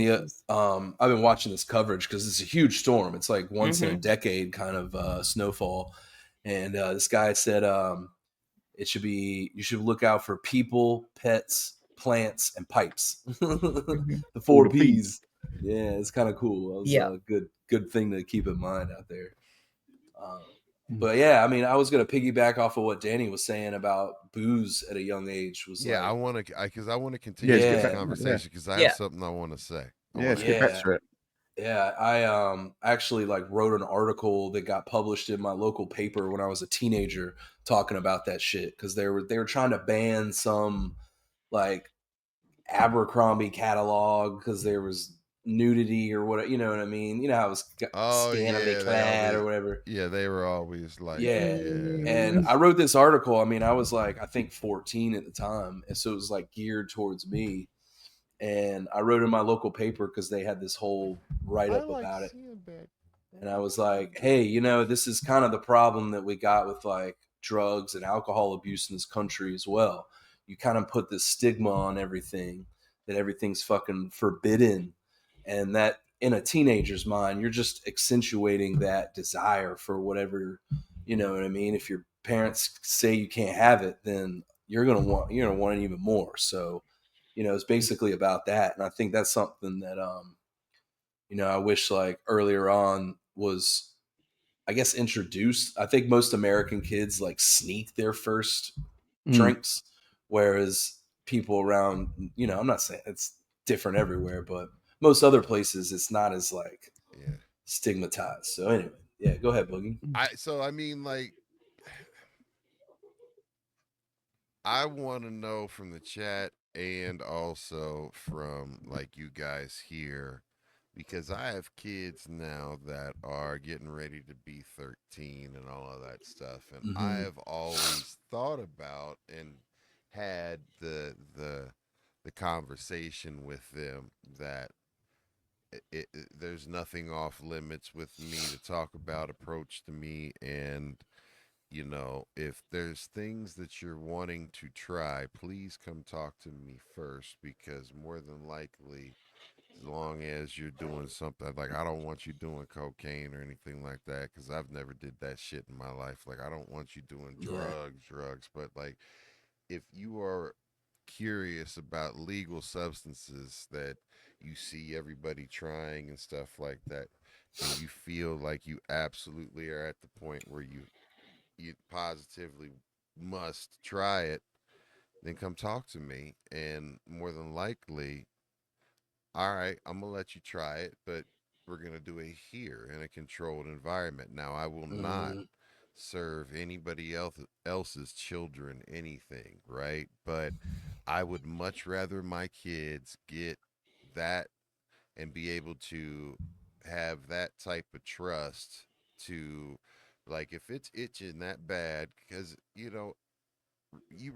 I've been watching this coverage because it's a huge storm. It's like once in a decade kind of snowfall. And this guy said you should look out for people, pets, plants, and pipes. The 4 P's. Yeah, it's kind of cool. That was a good thing to keep in mind out there. But yeah, I mean, I was going to piggyback off of what Danny was saying about booze at a young age. I want to continue this conversation because I have something I want to say. Let's get back to it. Yeah, I actually wrote an article that got published in my local paper when I was a teenager talking about that shit because they were trying to ban some Abercrombie catalog because there was nudity or what, you know what I mean? You know how it was scantily clad or whatever. Yeah, they were always like, yeah. And I wrote this article. I mean, I was like, I think 14 at the time, and so it was like geared towards me. And I wrote in my local paper because they had this whole write up about it. And I was like, hey, you know, this is kind of the problem that we got with like drugs and alcohol abuse in this country as well. You kind of put this stigma on everything, that everything's fucking forbidden. And that in a teenager's mind, you're just accentuating that desire for whatever, you know what I mean? If your parents say you can't have it, then you're gonna want it even more. So, you know, it's basically about that. And I think that's something that you know, I wish like earlier on was, I guess, introduced. I think most American kids like sneak their first drinks, whereas people around, you know, I'm not saying it's different everywhere, but most other places it's not as like stigmatized. So anyway, yeah, go ahead, Boogie. I mean, like, I want to know from the chat and also from like you guys here, because I have kids now that are getting ready to be 13 and all of that stuff, and I have always thought about and had the conversation with them that there's nothing off limits with me to talk about, approach to me, and you know, if there's things that you're wanting to try, please come talk to me first, because more than likely, as long as you're doing something, like, I don't want you doing cocaine or anything like that, because I've never did that shit in my life. Like, I don't want you doing drugs, but like, if you are curious about legal substances that you see everybody trying and stuff like that, and you feel like you absolutely are at the point where you positively must try it, then come talk to me. And more than likely, all right, I'm gonna let you try it, but we're gonna do it here in a controlled environment. Now, I will not serve anybody else's children anything, right? But I would much rather my kids get that and be able to have that type of trust to, like, if it's itching that bad, because you know, you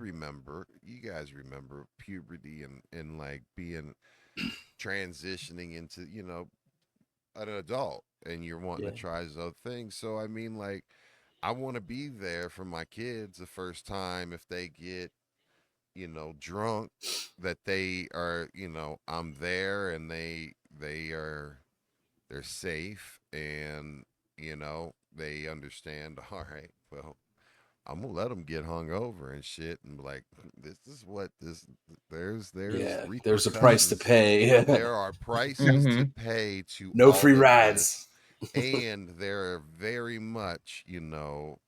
guys remember puberty and like being transitioning into, you know, an adult, and you're wanting to try those other things. So I mean, like, I want to be there for my kids the first time if they get, you know, drunk, that they are, you know, I'm there, and they're safe, and you know, they understand. All right, well, I'm gonna let them get hung over and shit, and be like, this is what this. There's there's a price to pay. There are prices to pay to no all free of rides. this. And there are very much, you know,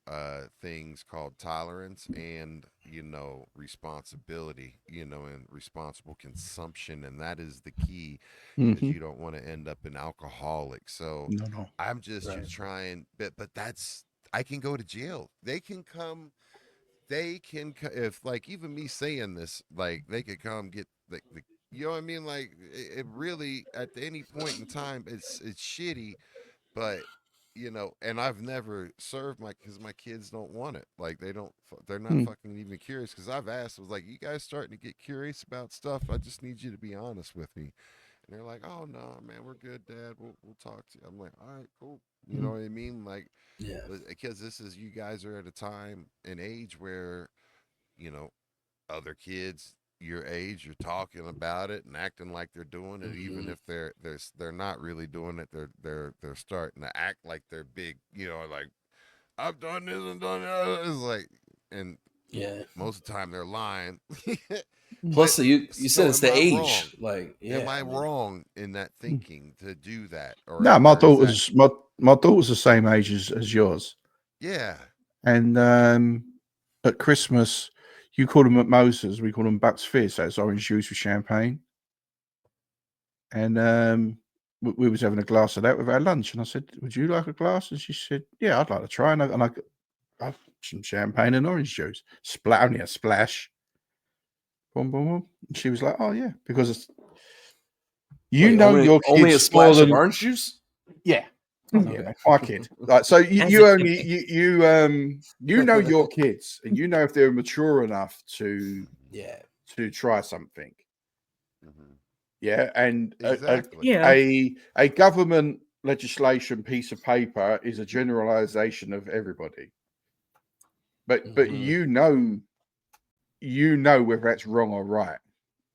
things called tolerance and, you know, responsibility, you know, and responsible consumption, and that is the key, because you don't want to end up an alcoholic. So I'm just trying, but that's, I can go to jail. They can come. If like, even me saying this, like, they could come get the you know what I mean? Like, it really, at any point in time, it's shitty, but you know, and I've never served because my kids don't want it. Like, they're not fucking even curious, because I've asked, I was like, you guys starting to get curious about stuff? I just need you to be honest with me. And they're like, oh no, man, we're good, Dad. We'll talk to you. I'm like, all right, cool. You know what I mean? Like, because this is, you guys are at a time and age where, you know, other kids your age are talking about it and acting like they're doing it, even if they're not really doing it. They're starting to act like they're big, you know, like, I've done this and done that. It's like, and most of the time they're lying. Plus, you said it's the age. Wrong? Like, am I wrong in that thinking to do that? Or no, my daughter's my daughter's the same age as yours. Yeah. And at Christmas, you call them mimosas, we call them Bucks Fizz. So it's orange juice with champagne. And we was having a glass of that with our lunch. And I said, would you like a glass? And she said, yeah, I'd like to try. And I have some champagne and orange juice. Only a splash. Boom, boom, boom. And she was like, oh, yeah, because You Wait, know your only a kids splash more of than orange juice. yeah. Okay. Yeah, my kid. Like, so As you it only should you know your kids, and you know if they're mature enough to Yeah. try something. Mhm. Yeah, and Exactly. Yeah. a government legislation piece of paper is a generalization of everybody. But Mhm. you know whether that's wrong or right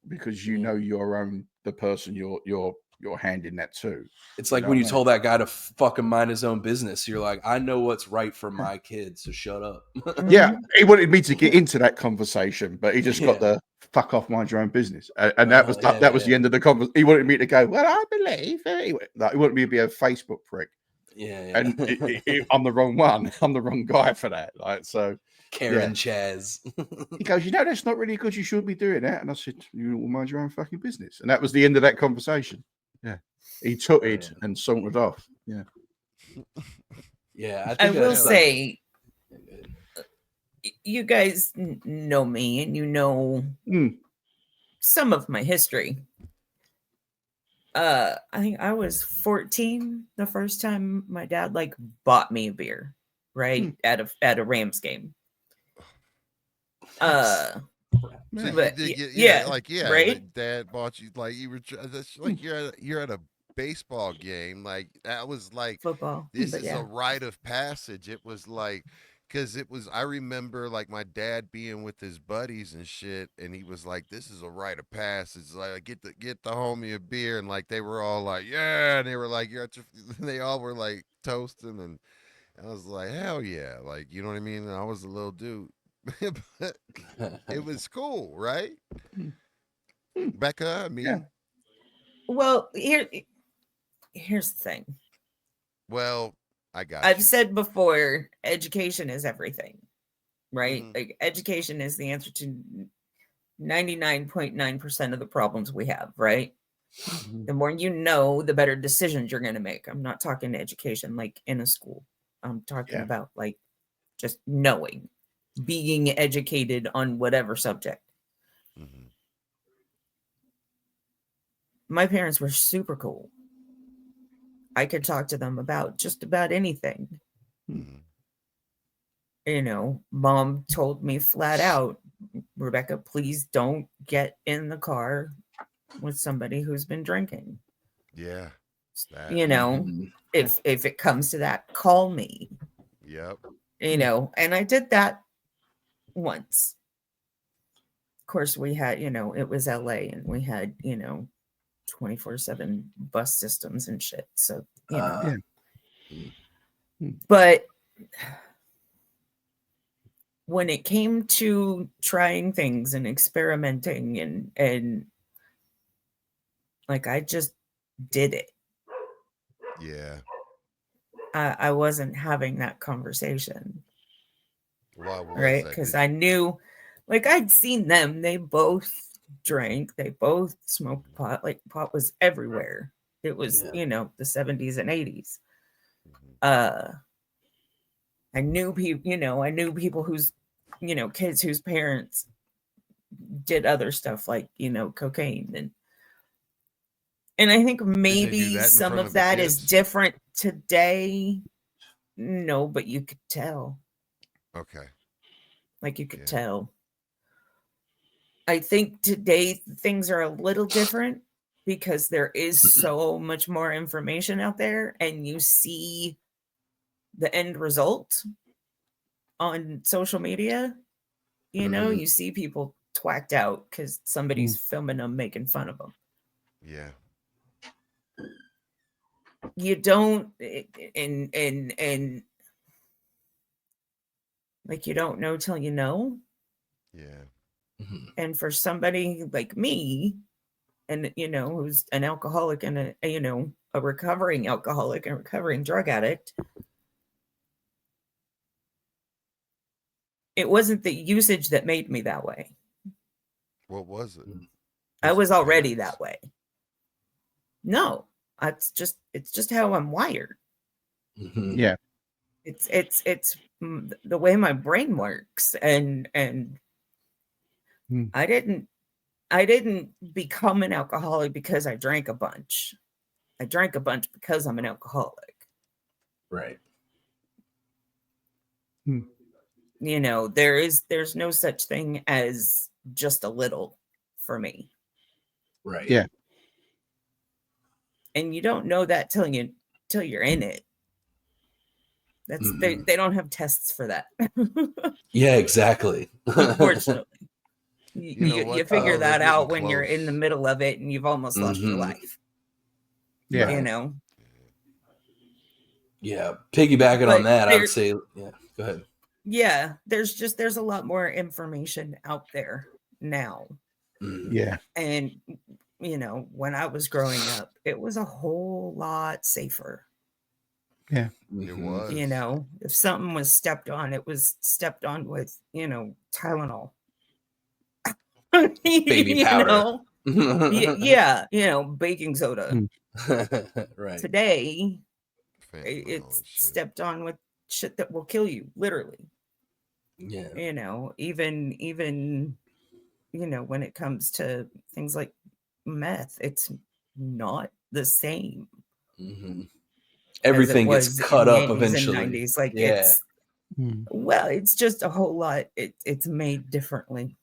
because you Mhm. know the person you're handing that to. It's You like know when you what I mean? told that guy to fucking mind his own business. You're like, I know what's right for my kids, so shut up. Yeah, Mhm. he wanted me to get into that conversation, but he just got Yeah. the fuck off, mind your own business, and that was Yeah, that was yeah. the end of the conversation. He wanted me to go. Well, I believe he wanted me to be a Facebook prick, Yeah, and yeah. I'm the wrong one. I'm the wrong guy for that. Like so, Karen Chaz. he goes, that's not really good. You shouldn't be doing that. And I said, you will mind your own fucking business. And that was the end of that conversation. Yeah, he took it and sauntered off. Yeah, Yeah, I I think will that's like say, you guys know me, and you know some of my history. I think I was 14 the first time my dad like bought me a beer, right? At a Rams game. So yeah. you But did get right? that dad bought you like you were that's like you're at a baseball game, like that was like Football. this But is a yeah. rite of passage. It was like because it was I remember like my dad being with his buddies and shit, and he was like, this is a rite of passage, like get the homie a beer, and like they were all like, yeah, and they were like, you're at your they all were like toasting, and I was like, hell yeah, like you know what I mean, and I was a little dude. But it was cool, right? Becca, I Yeah. mean, Well, here's the thing. well, I got I've you. said before, education is everything, right? Mhm. Like education is the answer to 99.9% of the problems we have, right? The more you know, the better decisions you're going to make. I'm not talking education like in a school. I'm talking about like just knowing, being educated on whatever subject. Mhm. My parents were super cool. I could talk to them about just about anything. Mhm. You know, mom told me flat out, Rebecca, please don't get in the car with somebody who's been drinking. Yeah, that. You know, if it comes to that, call me. Yep. You know, and I did that once. Of course, we had, it was LA and we had, 24/7 bus systems and shit. So, but when it came to trying things and experimenting and like I just did it. Yeah. I wasn't having that conversation. Why was Right? that? Because I knew, like, I'd seen them. They both drank. They both smoked pot. Like, pot was everywhere. It was, the 70s and 80s. I knew people, I knew people whose, kids whose parents did other stuff like, cocaine. And I think Did they do maybe that in some front of of the that is kids? different today. No, but you could tell. Okay. Like, you could Yeah. tell. I think today things are a little different because there is so much more information out there and you see the end result on social media. Mhm. You see people twacked out because somebody's filming them making fun of them. Yeah. You don't and like you don't know till you know. Yeah. And for somebody like me, and who's an alcoholic and a recovering alcoholic and recovering drug addict, it wasn't the usage that made me that way. What was it? I Was it was the already parents? that way. No, it's just how I'm wired. Yeah. It's the way my brain works, and I didn't I didn't become an alcoholic because I drank a bunch. I drank a bunch because I'm an alcoholic. Right. You know, there's no such thing as just a little for me. Right. Yeah. And you don't know that till you're in it. That's Mhm. they don't have tests for that. Yeah, exactly. Unfortunately. You know what, You figure though? They're that out getting when you're in the close. middle of it and you've almost lost your Mhm. life. Yeah. You Right. know. Yeah. Piggybacking on But that, I there, would say, yeah, go ahead. yeah, there's a lot more information out there now. Mhm. Yeah. And you know, when I was growing up, it was a whole lot safer. Yeah. It Mhm. was. You know, if something was stepped on, it was stepped on with, you know, Tylenol. Baby You powder. know? Yeah, you know, baking soda. Right. Today, Fentanyl it's and shit. stepped on with shit that will kill you, literally. Yeah. You know, even you know, when it comes to things like meth, it's not the same Mhm. as it Everything gets was cut in the up 80s and eventually. 90s. Like Yeah. it's just a whole lot. It's made differently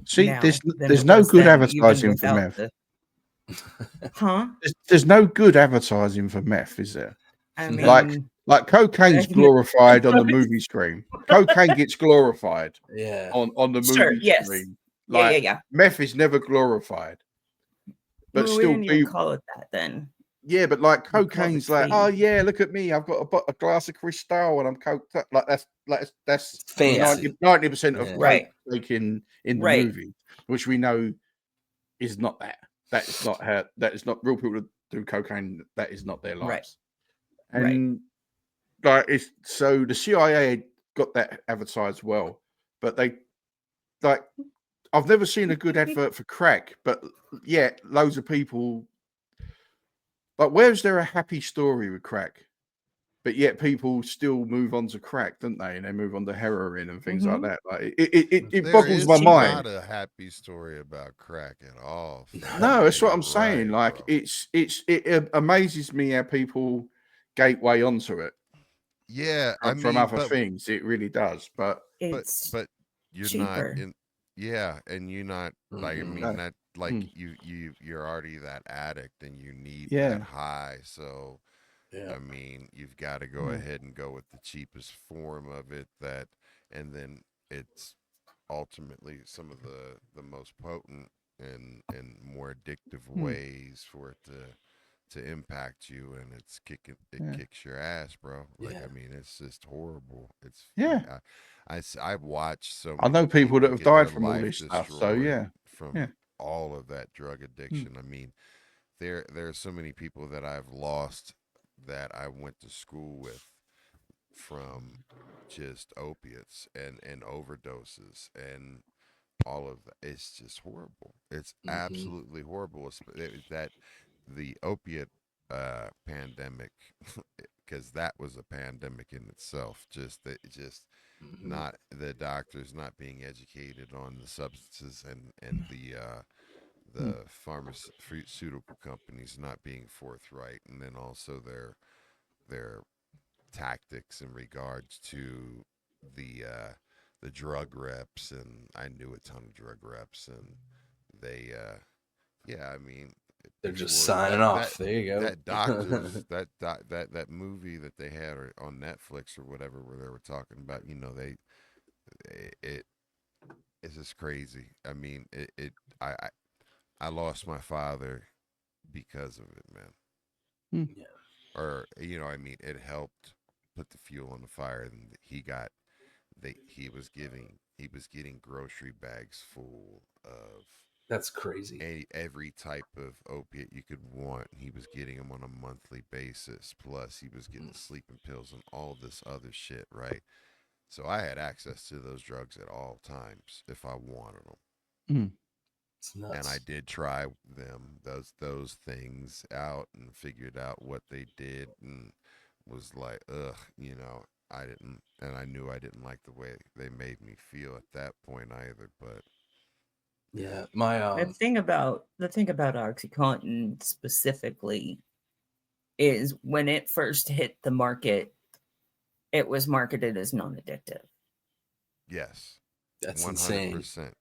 See, now than there's it no was good then, even advertising for without meth. the huh? There's no good advertising for meth, is there? I Like mean, cocaine's glorified on the movie screen. Cocaine gets glorified Yeah. on the sure, movie yes. screen. Yeah, Like yeah. meth is never glorified. But Well, we still didn't even call it that then. yeah, but like We called it cocaine's like, oh clean. yeah, look at me, I've got a glass of Cristal and I'm coked up. Like that's Fancy. 90% of Yeah. coke Right. taken in the Right. movie, which we know is not that. That is not how. That is not real people that do cocaine. That is not their Right. lives. Right. And like it's so the CIA got that advertised well, but they like I've never seen a good advert for crack, but yet loads of people like where's there a happy story with crack? But yet people still move on to crack, don't they? And they move on to heroin and things like that. Like it There boggles is my Cheaper. mind. not a happy story about crack at all. No, that's what You're I'm saying. right, Like bro. it amazes me how people gateway onto it Yeah, I from mean, other things. It really does. But It's but you're not cheaper. in. Yeah, and you're not like I Mhm. mean that like Mm. you're already that addict and you need Yeah. that high. So Yeah. I mean, you've got to go ahead and go with the cheapest form of it that, and then it's ultimately some of the most potent and more addictive ways for it to impact you, and it Yeah. kicks your ass, bro. Like Yeah. I mean, it's just horrible. It's Yeah. I've watched so I know many people that have get their died from all life this stuff. So yeah. destroyed Yeah. from all of that drug addiction. I mean, there are so many people that I've lost that I went to school with from just opiates and overdoses and all of that. It's just horrible. It's Mhm. absolutely horrible. That the opiate pandemic, because that was a pandemic in itself. Just Mhm. not the doctors not being educated on the substances and the pharmaceutical companies not being forthright, and then also their tactics in regards to the drug reps. And I knew a ton of drug reps, and they yeah, I mean, They're people just were signing off. There you go. that doctors that movie that they had on Netflix or whatever where they were talking about, it's just crazy. I mean, I lost my father because of it, man. Yeah. Or I mean, it helped put the fuel on the fire, and he was getting grocery bags full of That's crazy. every type of opiate you could want. He was getting them on a monthly basis. Plus, he was getting sleeping pills and all this other shit, right? So I had access to those drugs at all times if I wanted them. It's And I nuts. did try those things out and figured out what they did, and was like, ugh, I didn't, and I knew I didn't like the way they made me feel at that point either. But Yeah, my The thing about OxyContin specifically is when it first hit the market, it was marketed as non-addictive. Yes. that's 100%.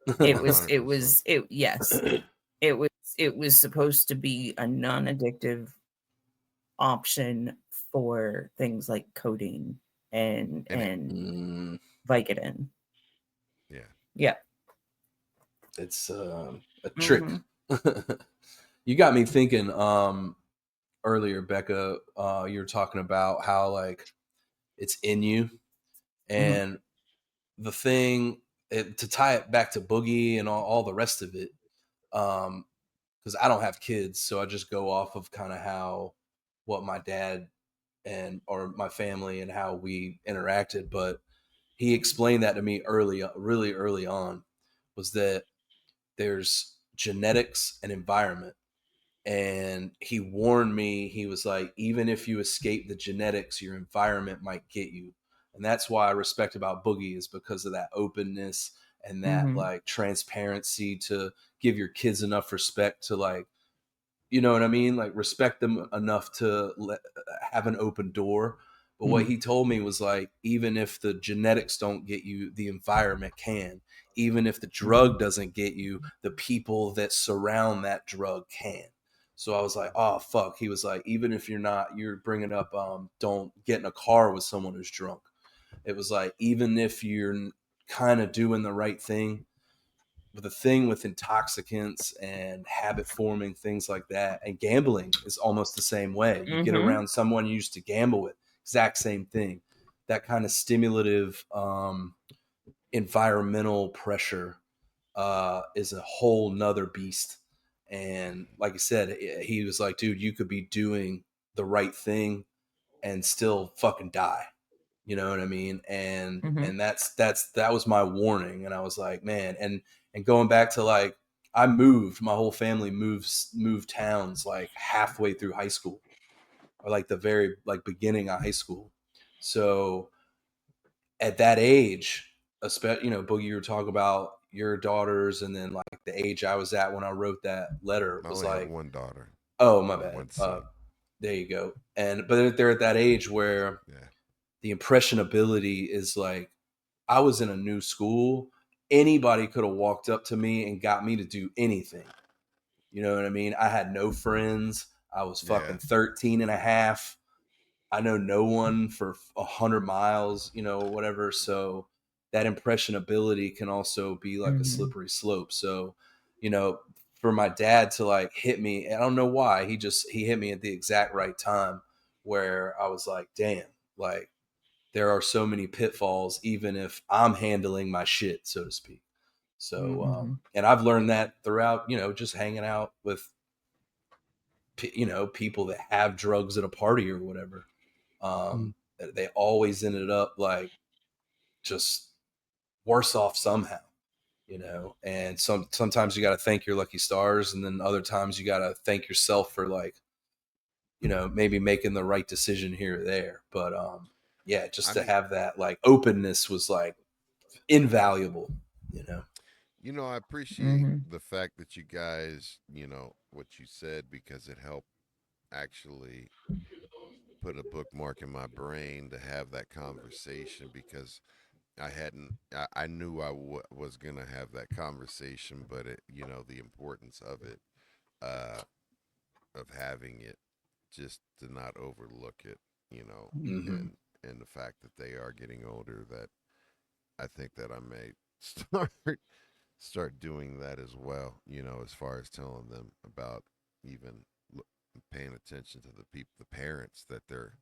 It was supposed to be a non-addictive option for things like codeine and Vicodin. Yeah. Yeah. It's a trick. You got me thinking earlier, Becca, you were talking about how like it's in you, and the thing to tie it back to Boogie and all the rest of it, because I don't have kids, so I just go off of kind of how what my dad or my family and how we interacted. But he explained that to me really early on, was that there's genetics and environment. And he warned me, he was like, even if you escape the genetics, your environment might get you. And that's why I respect about Boogie, is because of that openness and that like transparency to give your kids enough respect to like, you know what I mean? Like respect them enough to have an open door. But what he told me was like, even if the genetics don't get you, the environment can. Even if the drug doesn't get you, the people that surround that drug can. So I was like, oh, fuck. He was like, even if you're bringing up, don't get in a car with someone who's drunk. It was like, even if you're kind of doing the right thing, but the thing with intoxicants and habit forming things like that, and gambling is almost the same way. You get around someone you used to gamble with, exact same thing. That kind of stimulative environmental pressure is a whole nother beast. And like I said, he was like, dude, you could be doing the right thing and still fucking die. You know what I mean? And that was my warning. And I was like, man, and going back to like, my whole family moved towns like halfway through high school, or like the very like beginning of high school. So at that age, especially, you know, Boogie, you were talking about your daughters, and then like the age I was at when I wrote that letter I was only have like, one daughter. oh, my bad. One son. There you go. But they're at that age where the impressionability is like, I was in a new school. Anybody could have walked up to me and got me to do anything. You know what I mean? I had no friends. I was fucking 13 and a half. I know no one for 100 miles, you know, whatever. So that impressionability can also be like a slippery slope. So, you know, for my dad to like hit me, I don't know why, he hit me at the exact right time where I was like, damn, like there are so many pitfalls, even if I'm handling my shit, so to speak. So, and I've learned that throughout, you know, just hanging out with, you know, people that have drugs at a party or whatever. They always ended up like just worse off somehow, you know. And sometimes you got to thank your lucky stars, and then other times you got to thank yourself for like, you know, maybe making the right decision here or there. But yeah, just to have that like openness was like invaluable, you know. You know, I appreciate the fact that you guys, you know, what you said, because it helped actually put a bookmark in my brain to have that conversation, because I knew I was going to have that conversation, but it, you know, the importance of it, of having it, just to not overlook it, you know, and the fact that they are getting older, that I think that I may start doing that as well, you know, as far as telling them about even paying attention to the parents that they're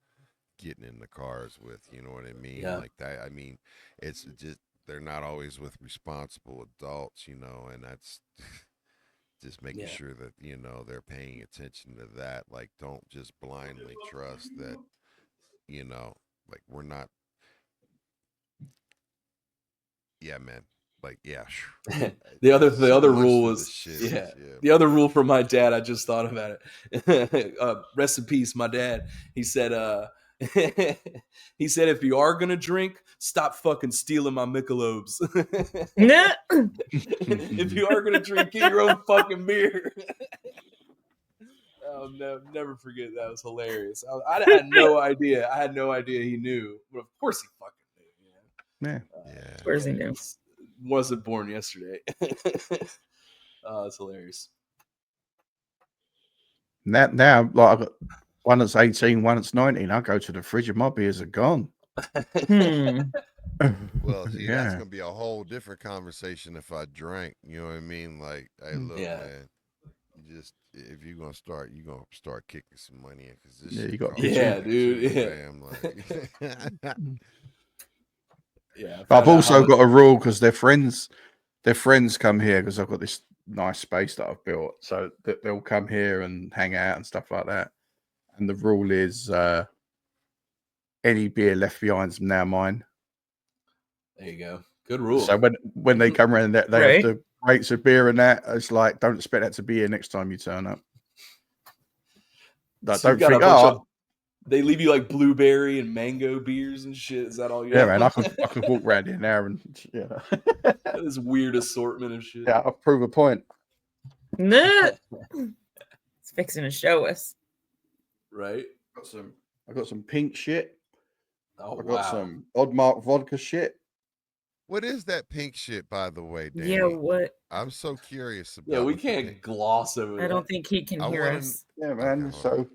getting in the cars with, you know what I mean? Like that. I mean, it's just, they're not always with responsible adults, you know, and that's just making sure that, you know, they're paying attention to that. Like, don't just blindly trust that, you know, like we're not. Yeah, man. Like, yeah. the other rule was shit the other rule from my dad. I just thought about it. Rest in peace, my dad. He said, He said, if you are gonna drink, stop fucking stealing my Michelobes. If you are gonna drink, get your own fucking beer. I'll never forget. That was hilarious. I had no idea. I had no idea he knew, but of course he fucking knew. Yeah. Of course he knew. Wasn't born yesterday. It's hilarious. Now, like I've got one that's 18, one that's 19. I go to the fridge and my beers are gone. Well, see, that's Yeah. gonna be a whole different conversation if I drank. You know what I mean? Like, hey, look, Yeah. man, just if you're gonna start kicking some money in because this Yeah, shit you got- costs Yeah, money dude, too, yeah. fam, like, Yeah. I've also got a rule because their friends come here because I've got this nice space that I've built, so that they'll come here and hang out and stuff like that. And the rule is any beer left behind is now mine. There you go. Good rule. So when they come around, they Right. have the rates of beer and that. It's like, don't expect that to be here next time you turn up. Like, So you don't got a think, bunch of, they leave you like blueberry and mango beers and shit. Is that all you yeah, have? man, I could walk around here now and This weird assortment of shit. yeah, I'll prove a point. It's fixing to show us. Right? I got some pink shit. Oh, I got wow. some Odd Mark vodka shit. what is that pink shit, by the way, Danny? Yeah, what? I'm so curious about. Yeah, we what the can't pink- gloss over I that. don't think he can I hear wanna- us. Yeah, man. Okay, hold So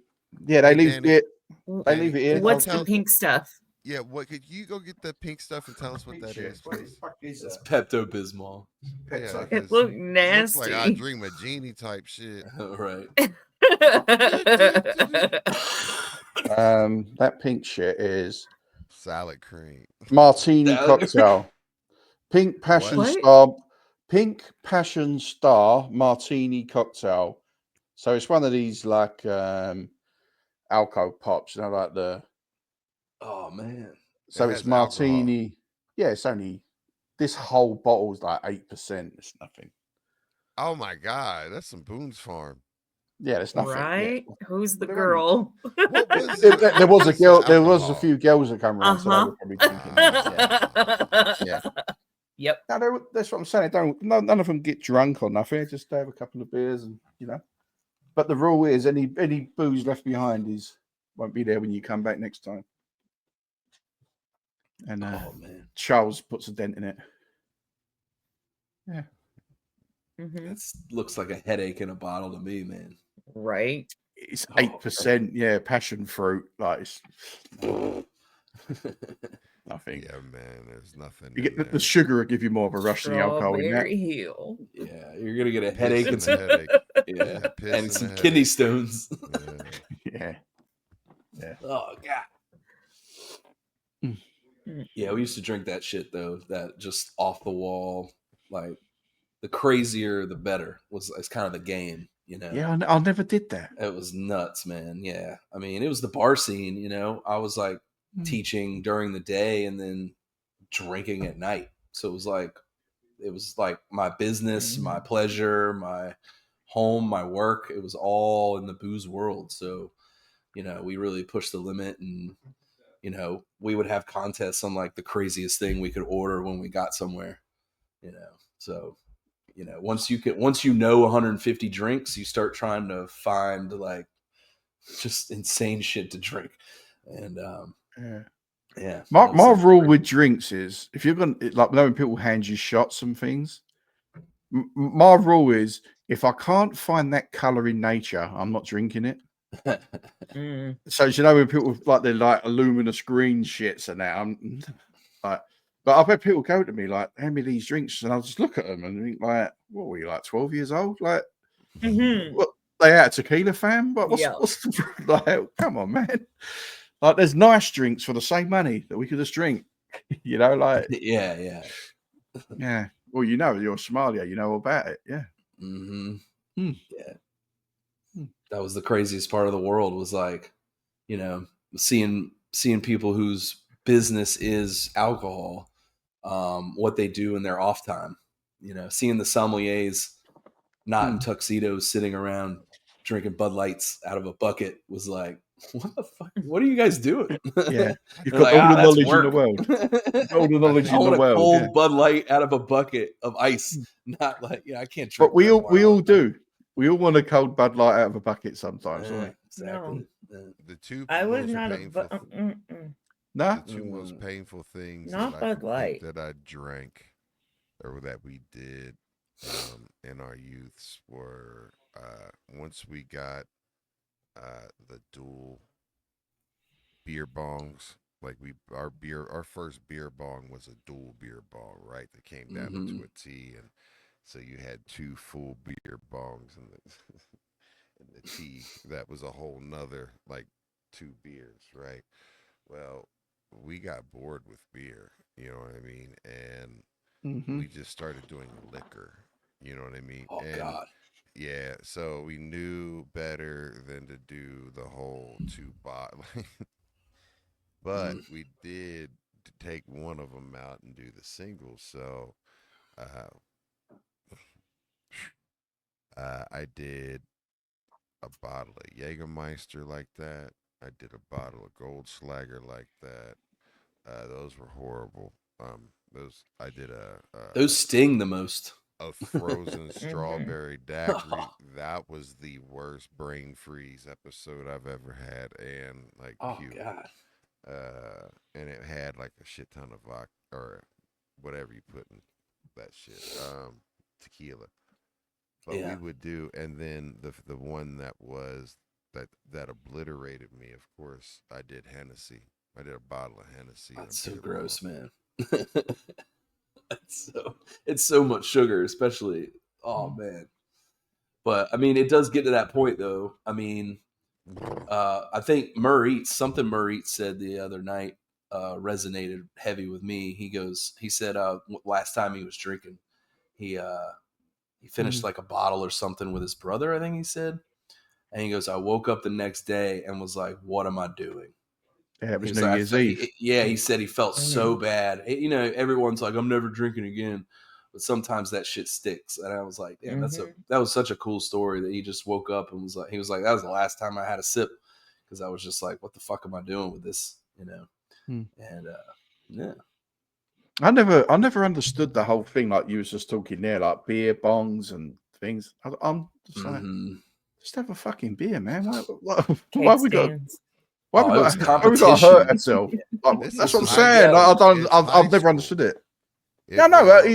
yeah, they Hey, leave Danny. it. They Danny, leave it here. What's tell- the pink stuff? Yeah, what could you go get the pink stuff and tell us what that is, please? It's Pepto-Bismol. Yeah, It 'cause looked it nasty. looks like I Dream a Genie type shit. Right. That pink shit is Salad cream. martini Salad. cocktail. Pink Passion What? Star. Pink Passion Star martini cocktail. So it's one of these like alcohol pops, you know, like the. Oh, man. So It it's has alcohol. martini. Yeah, it's only this whole bottle's like 8%. It's nothing. Oh my god, that's some Boone's Farm. Yeah, there's nothing. Yeah. Right? Who's the Well, girl? What was There was a what's girl. the There was a alcohol? few girls that come around, so they were probably drinking. Yeah. Yep. No, that's what I'm saying. None of them get drunk or nothing. They just have a couple of beers and But the rule is any booze left behind won't be there when you come back next time. And Oh, man. Charles puts a dent in it. Yeah. Mhm. That looks like a headache in a bottle to me, man. Right. It's Oh, 8%. Yeah, passion fruit. Like it's nothing. Yeah, man, there's nothing. You in get the there. sugar will give you more of a rush than the alcohol in that. Strawberry Hill. Yeah, you're going to get a Piss headache and and a some, headache. yeah, piss and and some a kidney headache. stones. Yeah. Yeah. Oh, God. Yeah, we used to drink that shit, though. That just off the wall, like the crazier, the better it's kind of the game, you know? Yeah, I never did that. It was nuts, man. Yeah. I mean, it was the bar scene, you know? I was like teaching during the day and then drinking at night. So it was like my business, my pleasure, my home, my work. It was all in the booze world. So, you know, we really pushed the limit and, you know, we would have contests on like the craziest thing we could order when we got somewhere, you know? So, you know, once you know 150 drinks, you start trying to find like just insane shit to drink. And yeah. My rule with drinks is if you're gonna like when people hand you shots and things, my rule is if I can't find that color in nature, I'm not drinking it. So you know when people like they're like luminous green shits and that, I'm like. But I've had people go to me like, hand me these drinks, and I'll just look at them and think like, what were you, like 12 years old? Like, what, they out of tequila, fam? But what's like, come on, man. Like, there's nice drinks for the same money that we could just drink. You know, like, yeah. Well, you know, you're Somalia, you know all about it. Yeah. Mm-hmm. Yeah. That was the craziest part of the world was like, you know, seeing people whose business is alcohol, what they do in their off time, you know, seeing the sommeliers not in tuxedos sitting around drinking Bud Lights out of a bucket was like what the fuck? What are you guys doing? Yeah, you've They're got like, all the that's knowledge in the work. world. All the knowledge I in the want a world. cold Yeah. Bud Light out of a bucket of ice, not like I can't drink. But we Red all wine all the time. do. We all want a cold Bud Light out of a bucket sometimes, don't we? Exactly. The two I was most not painful, Nah. the two most painful things Not that I Bud can Light. think that I drank or that we did in our youths were once we got the dual beer bongs. Like our first beer bong was a dual beer bong, right? That came down into a T, and so you had two full beer bongs and the T. That was a whole nother like two beers, right? Well, we got bored with beer, you know what I mean, and we just started doing liquor, you know what I mean, Oh and God. yeah, so we knew better than to do the whole two bottle. But we did take one of them out and do the single. So I did a bottle of Jägermeister like that. I did a bottle of Goldschlager like that. Those were horrible. Those I did Those sting the most. a frozen strawberry daiquiri. That was the worst brain freeze episode I've ever had, and like puke. God. And it had like a shit ton of vodka or whatever you put in that shit, tequila. But we would do, and then the one that was that obliterated me. Of course, I did Hennessy. I did a bottle of Hennessy. That's so gross, man. It's so much sugar, especially. Oh man. But I mean, it does get to that point, though. I mean, I think something Murray said the other night resonated heavy with me. He said last time he was drinking, he finished like a bottle or something with his brother, I think he said. And he goes, I woke up the next day and was like, what am I doing? Yeah, it was He New Year's Eve. he said he felt so bad. You know, everyone's like, I'm never drinking again. But sometimes that shit sticks. And I was like, damn, that was such a cool story that he just woke up and was like, that was the last time I had a sip. Because I was just like, what the fuck am I doing with this? You know? And yeah. I never understood the whole thing like you was just talking there, like beer bongs and things. I'm just like, just have a fucking beer, man. Why we got to hurt ourselves? Like, that's what I'm saying. I've never understood it.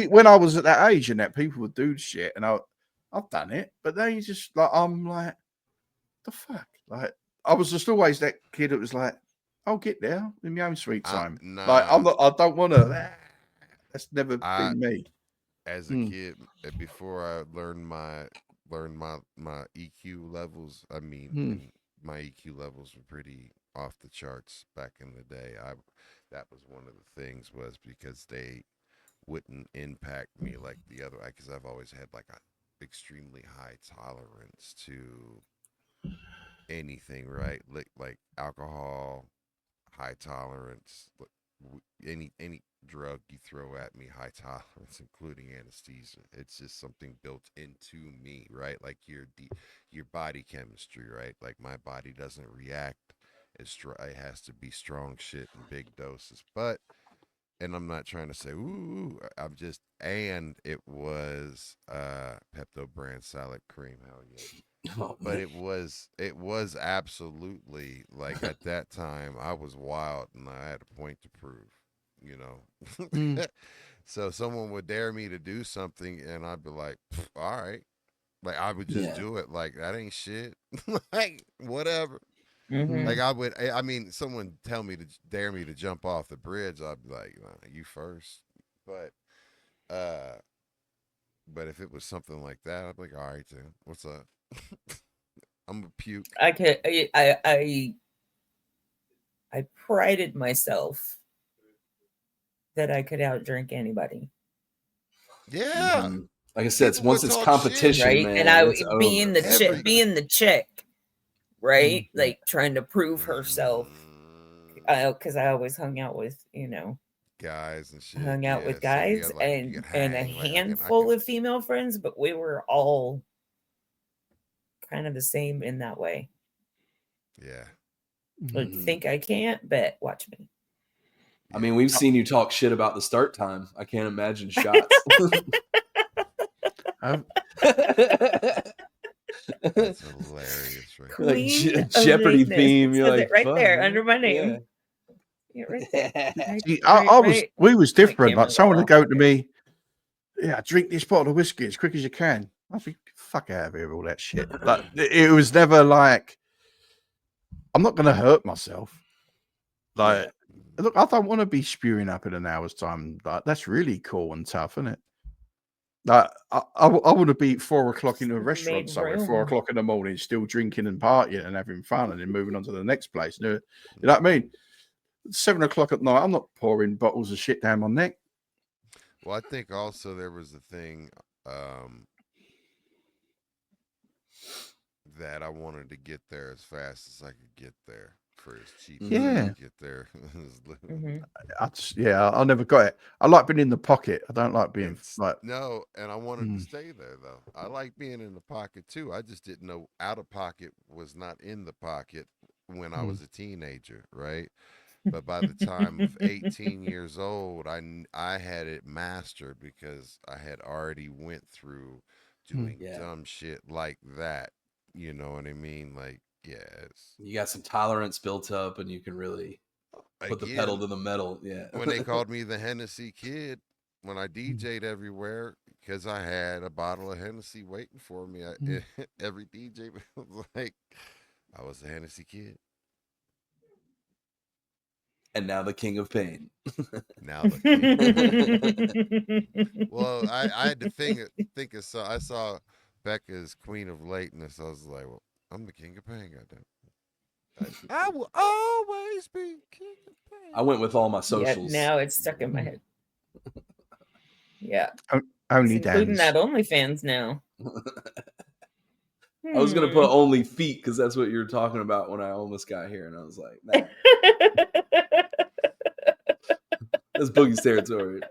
When I was at that age and that people would do shit, and I've done it, but then you just like I'm like, the fuck, like I was just always that kid that was like, I'll get there in my own sweet time. Like I'm not. I don't want to. That's never been me. As a kid, before I learned my EQ levels, I mean, my EQ levels were pretty off the charts back in the day. That was one of the things was because they wouldn't impact me like the other, because I've always had like a extremely high tolerance to anything, right? Like alcohol, high tolerance, any drug you throw at me, high tolerance, including anesthesia. It's just something built into me, right? Like your body chemistry, right? Like my body doesn't react as it has to be strong shit in big doses. But and I'm not trying to say ooh, I'm just, and it was Pepto brand salad cream, hell yeah. But it was absolutely like at that time I was wild and I had a point to prove, you know. So someone would dare me to do something and I'd be like, all right. Like I would just do it. Like that ain't shit. Like whatever. Like I mean, someone dare me to jump off the bridge, I'd be like, you first. But if it was something like that, I'd be like, all right then, what's up? I'm a puke. I prided myself that I could outdrink anybody. Yeah. Like I said, once it's competition, right? man, And I it's being the chick, right? Like trying to prove herself. Because I always hung out with, guys and shit. Hung out with guys so and a handful of female friends, but we were all kind of the same in that way. Yeah. I think I can't, but watch me. I mean, we've seen you talk shit about the start time. I can't imagine shots. That's hilarious, right? Like Queen of Jeopardy lateness. theme. It You're says like it right fuck, there man. under my name. Yeah. Yeah, right there. Right, See, right. we was different. camera Like someone would wall. go to me, yeah, drink this bottle of whiskey as quick as you can. I think, fuck out of here with all that shit. Like it was never like, I'm not going to hurt myself. Like, look, I don't want to be spewing up in an hour's time. Like, that's really cool and tough, isn't it? Like, I want to be at 4 o'clock in a restaurant Made somewhere, room. 4 o'clock in the morning, still drinking and partying and having fun, and then moving on to the next place. You know what I mean? 7 o'clock at night, I'm not pouring bottles of shit down my neck. Well, I think also there was a thing that I wanted to get there as fast as I could get there for as cheap as I could get there. I never got it. I like being in the pocket. I don't like being like and I wanted to stay there though. I like being in the pocket too. I just didn't know out of pocket was not in the pocket when I was a teenager, right? But by the time of 18 years old, I had it mastered because I had already went through doing dumb shit like that. You know what I mean? Like, you got some tolerance built up, and you can really put the pedal to the metal. Yeah. When they called me the Hennessy Kid, when I DJ'd everywhere, because I had a bottle of Hennessy waiting for me, every DJ was like, I was the Hennessy Kid. And now the King of Pain. Now the King. Well, I had to think I saw Becca's Queen of Lateness. I was like, well, I'm the King of Pain, goddamn. I will always be King of Pain. I went with all my socials. Yeah, now it's stuck in my head. Yeah. Only including dance. that OnlyFans now. I was gonna put only feet because that's what you were talking about when I almost got here, and I was like, nah. That's Boogie's territory.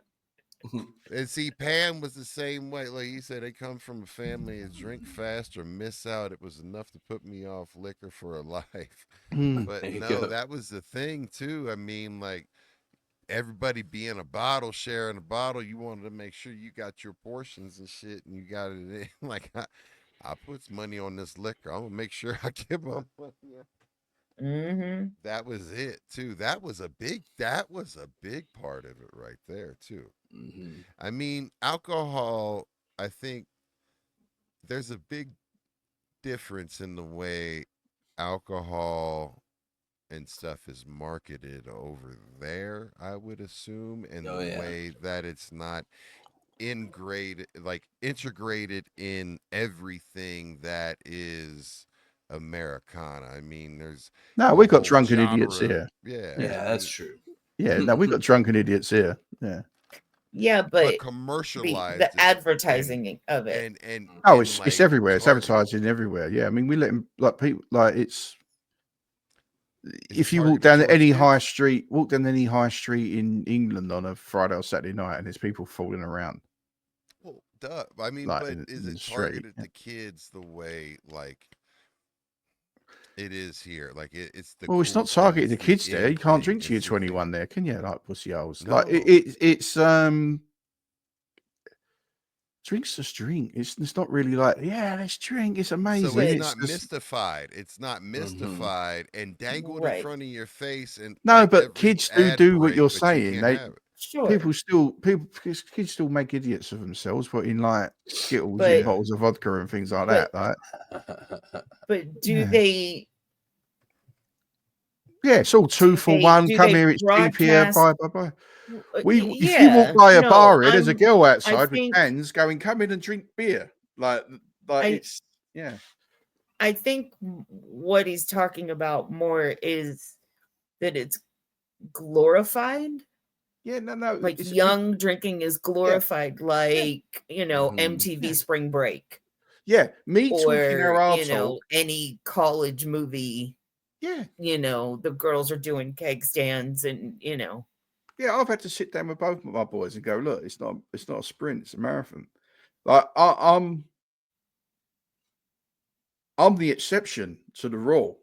And see, Pam was the same way. Like you said, they come from a family that drink fast or miss out. It was enough to put me off liquor for a life. But no, that was the thing too. I mean, like everybody being a bottle, sharing a bottle, you wanted to make sure you got your portions and shit, and you got it in. Like I put money on this liquor. I'm gonna make sure I give my money. That was it too. That was a big part of it right there too. I mean, alcohol, I think there's a big difference in the way alcohol and stuff is marketed over there, I would assume, and the way that it's not integrated in everything that is Americana. I mean, there's we got drunken idiots here. Yeah, that's true. Yeah, no, we got drunken idiots here. Yeah, but commercialized the advertising of it. And it's everywhere. It's advertising everywhere. Yeah, I mean, we let them like people like it's. If you walk down any high street in England on a Friday or Saturday night, and there's people falling around. Well, duh. I mean, like, but is it targeted to kids the way like it is here? Like it's the it's not targeted to kids there. You can't drink till you're 21 there, can you? Like pussy holes. No. Like it's drink's just drink. It's not really like let's drink. It's amazing. So it's not mystified. It's not mystified and dangled in front of your face. And no, but kids do what you're saying. Kids still make idiots of themselves, putting like Skittles in bottles of vodka and things like that. Right? But do they? Yeah, it's all 2 for 1. Come here, it's cheap here. Bye. If you walk by a bar here, there's a girl outside with cans going, come in and drink beer. It's I think what he's talking about more is that it's glorified. Yeah, no. Like young drinking is glorified, MTV Spring Break. Yeah, me talking her arsehole. Any college movie. Yeah. The girls are doing keg stands and, Yeah, I've had to sit down with both of my boys and go, look, it's not a sprint, it's a marathon. Like I'm the exception to the rule.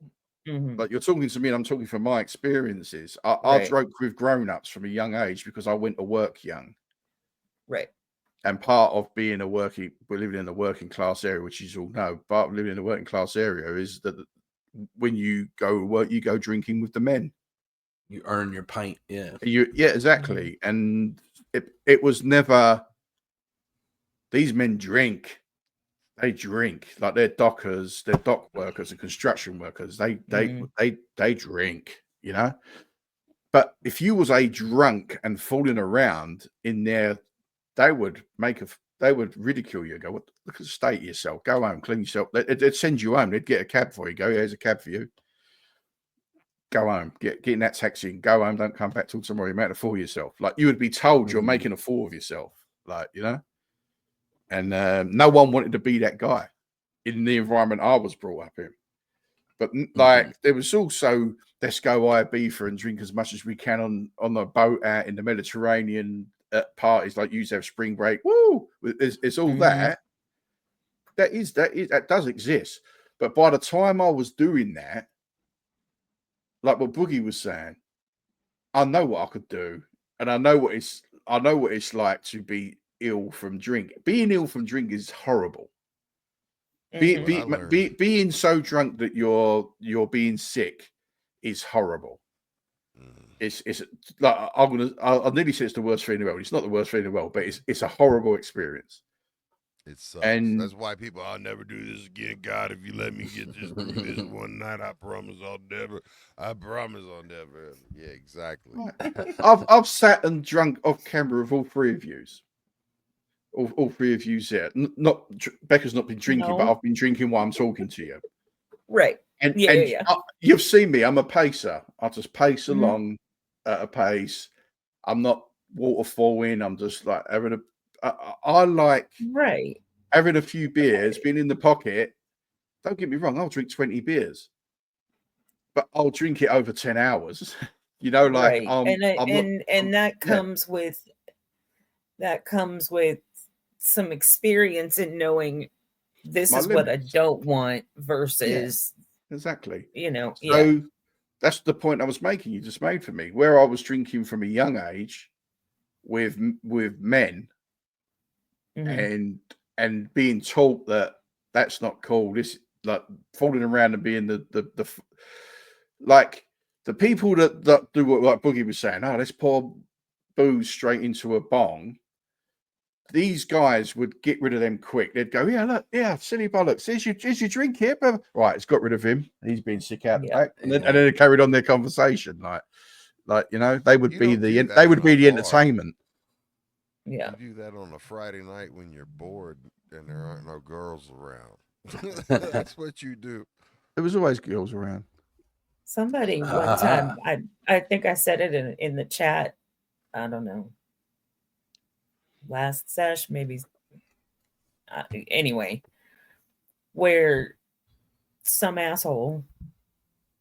Like you're talking to me, and I'm talking from my experiences. I Right. drank with grown-ups from a young age because I went to work young. Right. And part of being we're living in a working class area, which you all know, part of living in a working class area is that when you go to work, you go drinking with the men. You earn your pint. Yeah. Yeah, exactly. And it was never, these men drink. They drink like they're dockers, they're dock workers and construction workers. They drink, you know. But if you was a drunk and fooling around in there, they would ridicule you. Go, look at the state of yourself. Go home, clean yourself. They'd send you home. They'd get a cab for you. Go, here's a cab for you. Go home, get in that taxi and go home. Don't come back till tomorrow. You're making a fool of yourself. Like you would be told you're making a fool of yourself. Like, you know. And no one wanted to be that guy in the environment I was brought up in. But like there was also, let's go Ibiza and drink as much as we can on the boat out in the Mediterranean at parties, like you have spring break. Woo! It's all that does exist. But by the time I was doing that, like what Boogie was saying, I know what I could do, and I know what it's like to be ill from drink. Being ill from drink is horrible. Being so drunk that you're being sick is horrible. It's like I'll nearly say it's the worst feeling in the world. It's not the worst feeling in the world, but it's a horrible experience. It sucks. And that's why people, I'll never do this again. God, if you let me get this through this one night, I promise I'll never. Yeah, exactly. I've sat and drunk off camera with all three of yous. All three of you there. Not Becca's not been drinking, but I've been drinking while I'm talking to you. Right. And you've seen me. I'm a pacer. I just pace along at a pace. I'm not waterfalling. I'm just like having I like having a few beers, being in the pocket. Don't get me wrong. I'll drink 20 beers, but I'll drink it over 10 hours. You know, like that comes with some experience in knowing this is what I don't want versus exactly. You know, so that's the point I was making. You just made for me, where I was drinking from a young age with men, and being taught that that's not cool. This like falling around and being the like the people that do what like Boogie was saying. Oh, let's pour booze straight into a bong. These guys would get rid of them quick. They'd go, yeah, look, yeah, silly bollocks. Here's your drink here. Right, it's got rid of him. He's been sick out the back. And then they carried on their conversation. Like you know, they would be the entertainment. Yeah. You do that on a Friday night when you're bored and there aren't no girls around. That's what you do. There was always girls around. Somebody one time, I think I said it in the chat. I don't know. Last sesh, maybe. Anyway, where some asshole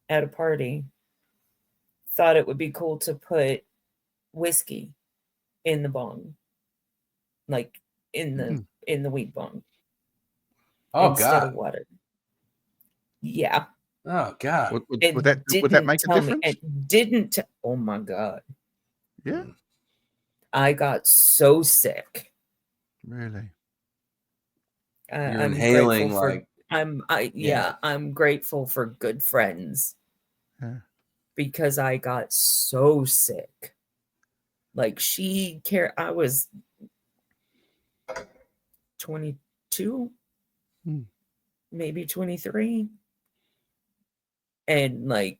at a party thought it would be cool to put whiskey in the bong, like in the weed bong. Instead of water. Yeah. Oh God. Would that make a difference? It didn't. Oh my God. Yeah. I got so sick. Really? You're inhaling I'm grateful for good friends. Yeah. Because I got so sick. Like I was 22, maybe 23. And like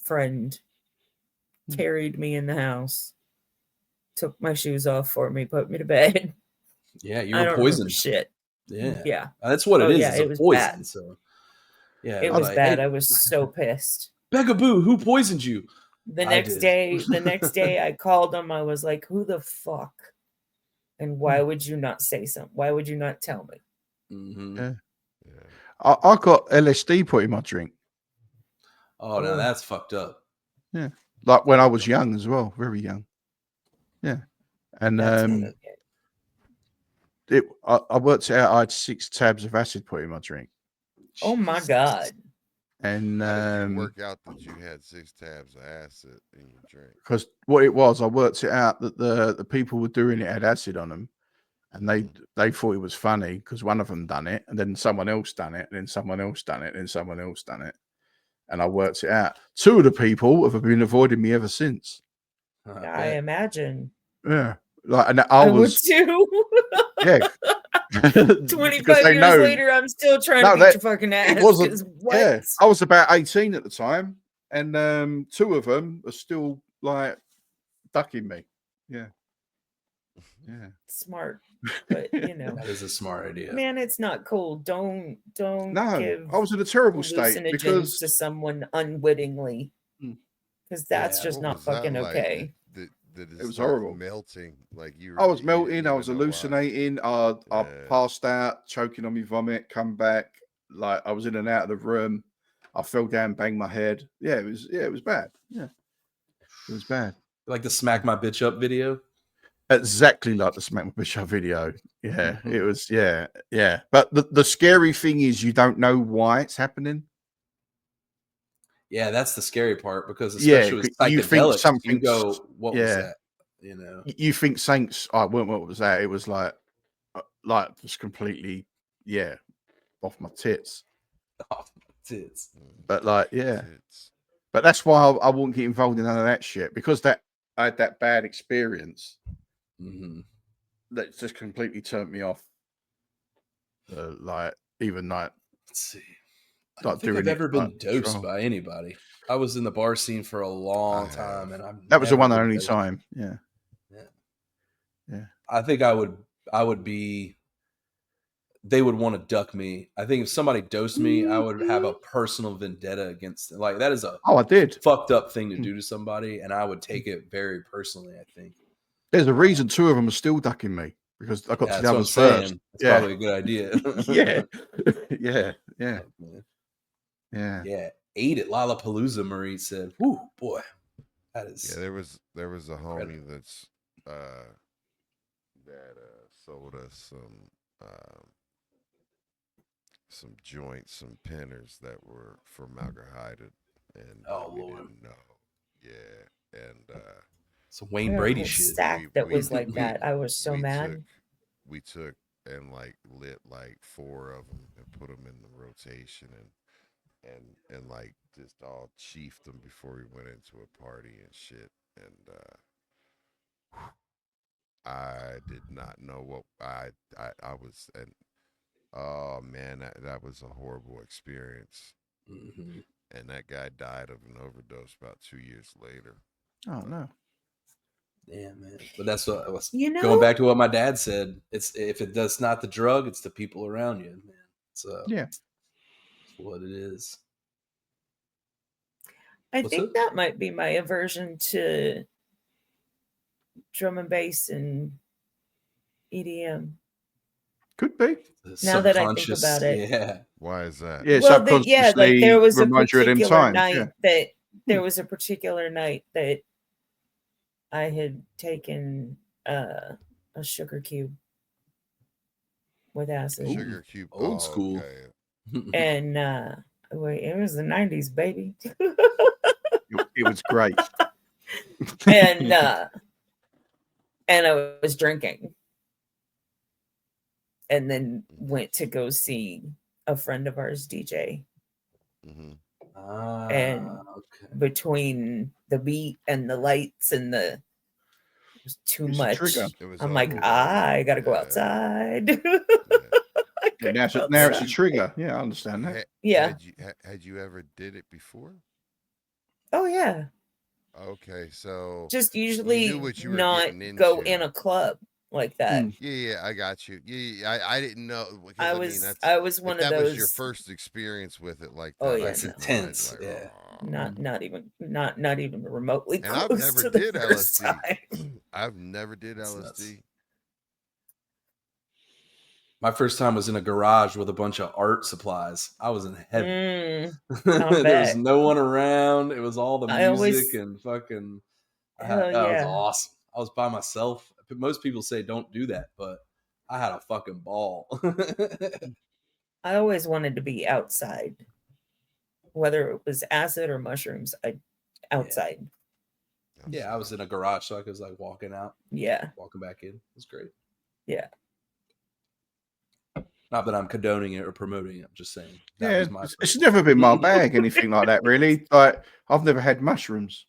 friend carried me in the house, took my shoes off for me, put me to bed. Yeah, you were poisoned. Shit. Yeah. Yeah. That's what it is. Yeah, it's it a was poison. Bad. So yeah. It was bad. Hey, I was so pissed. Becca Boo, who poisoned you? The next day I called them. I was like, who the fuck? And why would you not say something? Why would you not tell me? Yeah. I got LSD put in my drink. Oh, no, that's fucked up. Yeah. Like when I was young as well, very young. Yeah. And I worked it out. I had 6 tabs of acid put in my drink. Oh my God. And How did you work out that you had 6 tabs of acid in your drink? because what it was, I worked it out that the people were doing it had acid on them, and they thought it was funny because one of them done it, and then someone else done it, and then someone else done it, and then someone else done it, and I worked it out. 2 of the people have been avoiding me ever since. I imagine. Yeah, like, and I would was too. yeah. 25 they years know, later, I'm still trying No, to beat that- your fucking ass. it wasn't. 'cause what? Yeah, I was about 18 at the time, and 2 of them are still like ducking me. Yeah. Smart, but you know, That is a smart idea. man, it's not cool. Don't No, give I was in a terrible state hallucinogens because to someone unwittingly, because that's Yeah, just What not was that fucking like? okay. Did It was start horrible. melting? Like you? I was you melting, didn't I even was know why? hallucinating, I Yeah. passed out, choking on my vomit, come back, like I was in and out of the room. I fell down, banged my head. Yeah, it was bad. Yeah. It was bad. Like the smack my bitch up video. Exactly like the Smack My Bitch Up video. Yeah, it was, yeah. But the scary thing is you don't know why it's happening. Yeah, that's the scary part because Yeah, especially with you think psychedelics, you something's, go, "What was yeah. that?" You know. You think Saints, what was that? It was like just completely, yeah, off my tits. Oh, tits. But like, yeah. Tits. But that's why I wouldn't get involved in none of that shit because I had that bad experience that just completely turned me off. Like even like, Let's see. I like don't think doing I've ever it, been like, dosed control. by anybody. I was in the bar scene for a long I time, have. and I've That was the never one been and only dosed. time. Yeah. I think I would be. They would want to duck me. I think if somebody dosed me, I would have a personal vendetta against them. Like that is a Oh, I did. fucked up thing to do to somebody, and I would take it very personally. I think There's a reason 2 of them are still ducking me because I got to that's the what I'm others first. saying. It's Yeah. probably a good idea. yeah. Fuck, man. Yeah. Yeah, ate at Lollapalooza. Marie said, "Whoo, boy, that is." Yeah, there was a homie incredible. that's that sold us some joints, some pinners that were formaldehyde, and Oh, we Lord. didn't know. Yeah, and Some I Wayne got a Brady whole shit. stack that was like that. I was so we mad. we took and like lit like 4 of them and put them in the rotation and like just all chiefed them before we went into a party and shit. And I did not know what I was, and oh man, that was a horrible experience. And that guy died of an overdose about 2 years later. Oh no. Yeah, man. But that's what I was You going know, back to what my dad said. It's if it does not the drug, it's the people around you, man. So Yeah. it's what it is. I What's think up? that might be my aversion to drum and bass and EDM. Could be. Now that I think about it. Yeah. Why is that? Yeah, Well, like there was a reminds you of them particular times. night Yeah. that there was a particular night that I had taken a sugar cube with acid, Sugar cube. Old school. Okay. and it was the 90s, baby. It was great. and I was drinking, and then went to go see a friend of ours DJ. And Okay. between the beat and the lights and it was too much. I'm like, I gotta go outside. Now it's a trigger. Yeah, I understand that. Yeah. Had you ever did it before? Oh yeah. Okay, so Just you usually knew what you were not getting go into. in a club like that. Yeah, I got you. Yeah, I didn't know. I was one of those. That was your first experience with it, like that. Oh yeah, That's intense. Like, yeah. Not even remotely and close I've never to the did first LSD. time. I've never did That's LSD. nuts. My first time was in a garage with a bunch of art supplies. I was in heaven. There was no one around. It was all the music and fucking. That was awesome. I was by myself. Most people say don't do that, but I had a fucking ball. I always wanted to be outside. whether it was acid or mushrooms, outside. Yeah, I was in a garage, so I was like walking out. Yeah. Walking back in. It was great. Yeah. Not that I'm condoning it or promoting it. I'm just saying. Yeah, it's never been my bag, anything like that, really. Like, I've never had mushrooms.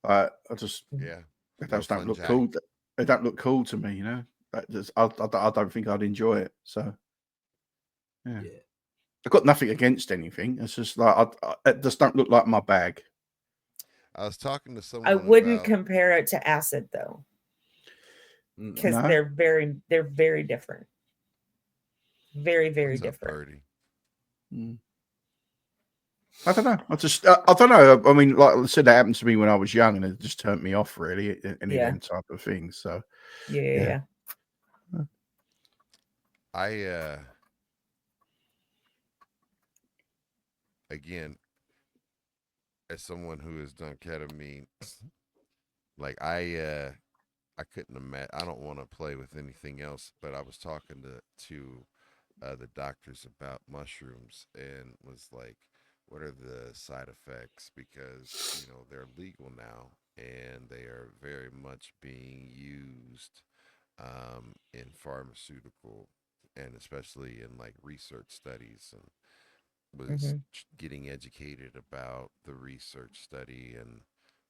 I just, they just don't look cool. They don't look cool to me, you know. I don't think I'd enjoy it. So, yeah. I've got nothing against anything. It's just like it just don't look like my bag. I was talking to someone. I wouldn't compare it to acid though, because they're very different. Very, very different. I don't know. I don't know. I mean, like I said, that happened to me when I was young, and it just turned me off. Really, any of them type of things. So, yeah. Again, as someone who has done ketamine, like I couldn't imagine. I don't want to play with anything else, but I was talking to the doctors about mushrooms and was like, what are the side effects? Because, you know, they're legal now and they are very much being used in pharmaceutical and especially in like research studies, and was getting educated about the research study and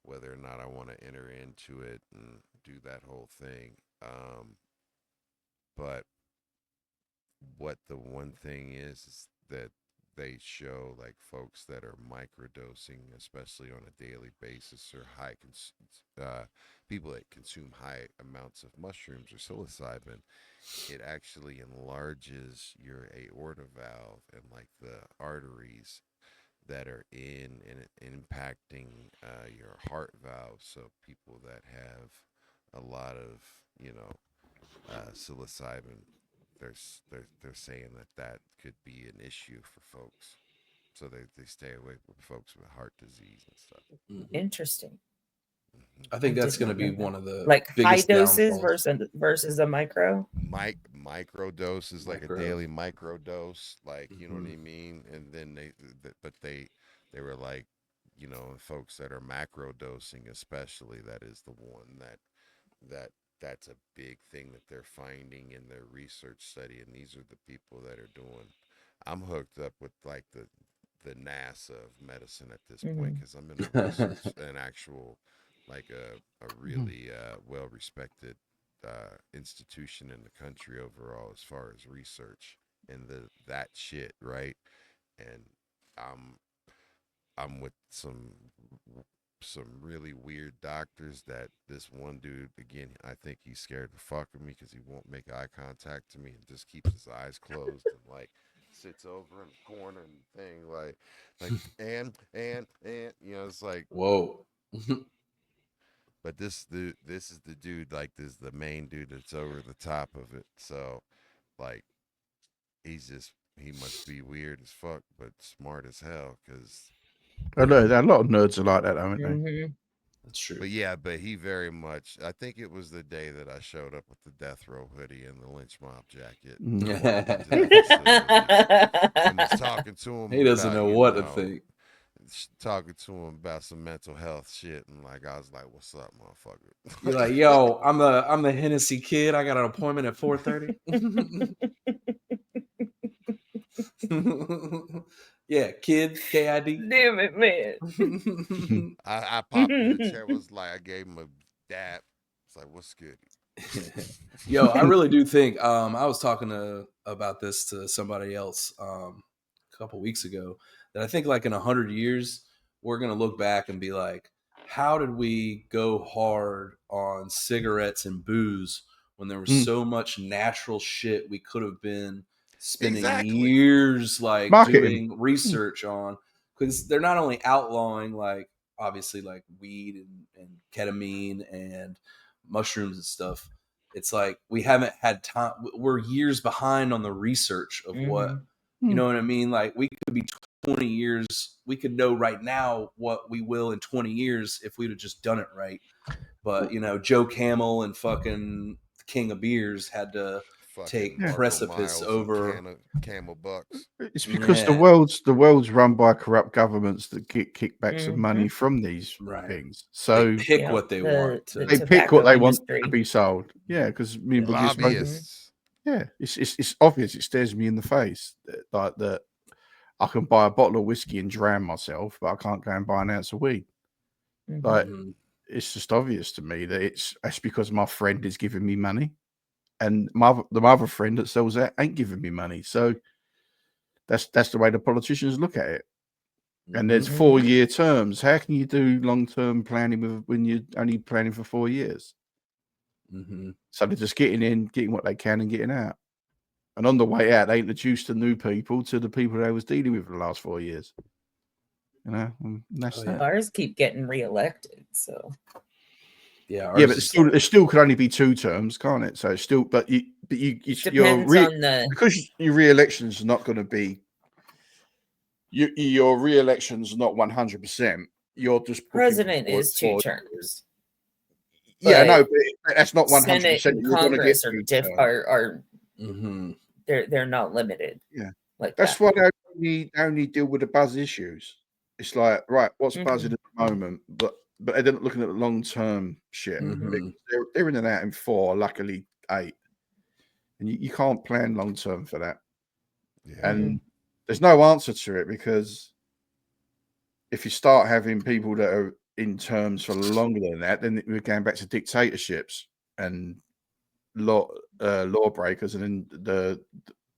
whether or not I want to enter into it and do that whole thing. But what the one thing is that they show like folks that are microdosing, especially on a daily basis, or people that consume high amounts of mushrooms or psilocybin, it actually enlarges your aorta valve and like the arteries that are in and impacting your heart valve. So people that have a lot of, you know, psilocybin, they're saying that could be an issue for folks, so they stay away from folks with heart disease and stuff. Interesting. I think that's going to be one of the like high doses downfalls. versus a micro. Micro dose is like a daily micro dose, like you know what I mean. And then they were like, you know, folks that are macro dosing, especially, that is the one that's a big thing that they're finding in their research study. And these are the people that are doing. I'm hooked up with like the NASA of medicine at this point, because I'm in a research, an actual, like a really well respected institution in the country overall as far as research and that shit, right? And I'm with some really weird doctors. That this one dude, again, I think he's scared the fuck of me because he won't make eye contact to me and just keeps his eyes closed and like sits over in the corner and thing like and you know, it's like, whoa. But this is the dude, like this is the main dude that's over the top of it. So like he must be weird as fuck but smart as hell, because a lot of nerds are like that, aren't they? That's true. But he very much, I think it was the day that I showed up with the death row hoodie and the lynch mob jacket and was talking to him. He doesn't know what to think. Talking to him about some mental health shit, and like I was like, "What's up, motherfucker?" You're like, "Yo, I'm the Hennessy kid. I got an appointment at 4:30." Yeah, kid, KID. Damn it, man. I popped in the chair. Was like, I gave him a dab. It's like, "What's good?" Yo, I really do think. I was talking about this to somebody else a couple weeks ago, that I think like in 100 years we're gonna look back and be like, how did we go hard on cigarettes and booze when there was so much natural shit we could have been spending years like doing research on? Because they're not only outlawing like obviously like weed and ketamine and mushrooms and stuff. It's like we haven't had time. We're years behind on the research of what, you know what I mean? Like we could be 20 years. We could know right now what we will in 20 years if we'd have just done it right. But, you know, Joe Camel and fucking King of Beers had to fucking take precipice Miles over. and Camel Bucks. It's because Yeah. the world's run by corrupt governments that get kickbacks of money from these Right. things. They So pick what they want to. they pick what tobacco they want industry. to be sold. Yeah, because me and Boogie are smoking. Lobbyists. Yeah, it's obvious. It stares me in the face that I can buy a bottle of whiskey and drown myself, but I can't go and buy an ounce of weed. Like Mhm. it's just obvious to me that it's because my friend is giving me money, and the other friend that sells that ain't giving me money. So that's the way the politicians look at it. And there's 4-year terms. How can you do long-term planning when you're only planning for 4 years? So they're just getting what they can and getting out. And on the way out, they introduced the new people to the people they was dealing with for the last 4 years. You know, and that's that. Ours keep getting reelected, so Yeah, but it still could only be 2 terms, can't it? So it's still, but depends on the because your re-election is not going to be your re-election's not 100%. You're just president is 2 terms. Yeah, no, but that's not 100%. Senate and Congress are Mm-hmm. they're not limited. Yeah, like that's that. why they only deal with the buzz issues. It's like, right, what's buzzing at the moment, but they're not looking at the long term shit. They're in and out in 4, luckily 8, and you can't plan long term for that. Yeah. And there's no answer to it, because if you start having people that are in terms for longer than that, then we're going back to dictatorships and lawbreakers, and then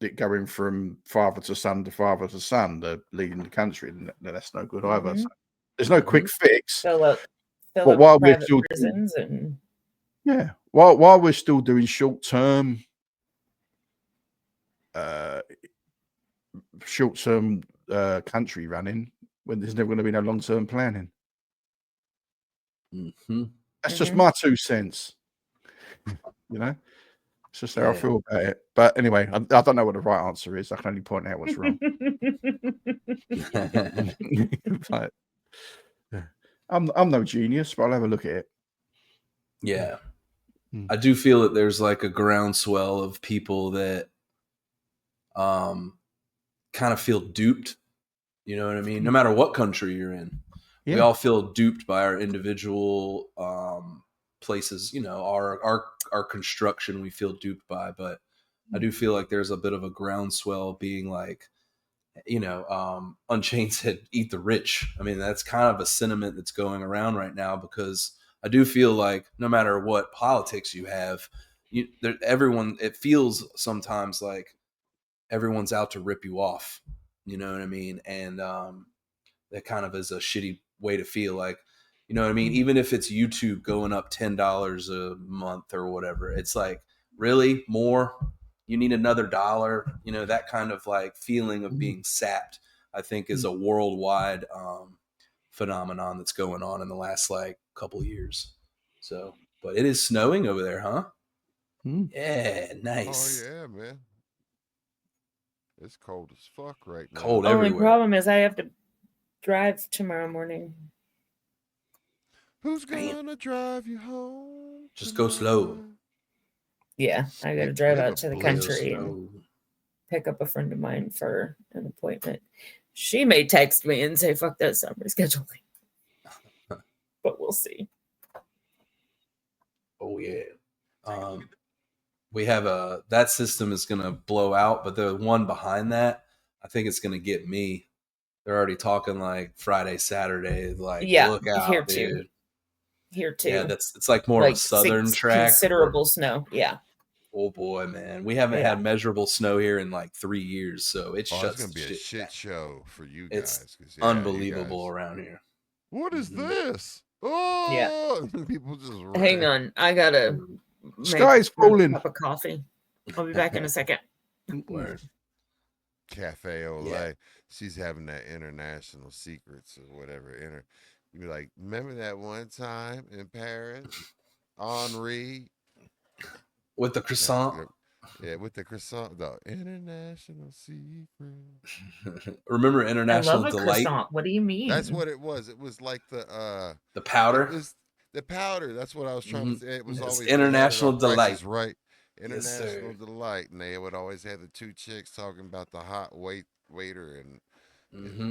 it going from father to son to father to son, leading the country, and that's no good either. So there's no quick fix. Fill up while we're private still prisons and while we're still doing short term country running, when there's never going to be no long term planning. That's just my 2 cents. You know, it's just how I feel about it. But anyway, I don't know what the right answer is. I can only point out what's wrong. But, I'm no genius, but I'll have a look at it. Yeah. I do feel that there's like a groundswell of people that kind of feel duped. You know what I mean? No matter what country you're in, we all feel duped by our individual places. You know, our construction we feel duped by, but I do feel like there's a bit of a groundswell being like, you know, Unchained said, "Eat the rich." I mean, that's kind of a sentiment that's going around right now, because I do feel like no matter what politics you have, everyone, it feels sometimes like everyone's out to rip you off. You know what I mean? And that kind of is a shitty way to feel. Like, you know what I mean? Even if it's YouTube going up $10 a month or whatever, it's like, really more? You need another $1? You know, that kind of like feeling of being sapped, I think, is a worldwide phenomenon that's going on in the last like couple years. So, but it is snowing over there, huh? Yeah, nice. Oh yeah, man. It's cold as fuck right now. Cold Only everywhere. problem is I have to drive tomorrow morning. Who's gonna drive you home? Just go slow. Yeah, I got to drive out to the country and pick up a friend of mine for an appointment. She may text me and say, "Fuck that summer scheduling," but we'll see. Oh yeah. We have that system is going to blow out, but the one behind that, I think it's going to get me. They're already talking like Friday, Saturday. Like, look out, here dude. too. Here too. Yeah, it's like more like of a southern track. Considerable snow. Yeah. Oh boy, man, we haven't had measurable snow here in like 3 years, so it's going to be a shit show for you guys. It's unbelievable around here. What is this? Oh, people just hang on. I gotta. Sky's falling. Cup of coffee. I'll be back in a second. Word. Cafe Olay. She's having that international secrets or whatever. You be like, remember that one time in Paris, Henri, with the croissant. Yeah, with the croissant, the international secret. Remember International Delight? Croissant. What do you mean? That's what it was. It was like the powder. It was the powder. That's what I was trying to say. It was always International Delight. Right. International Delight, and they would always have the two chicks talking about the hot waiter and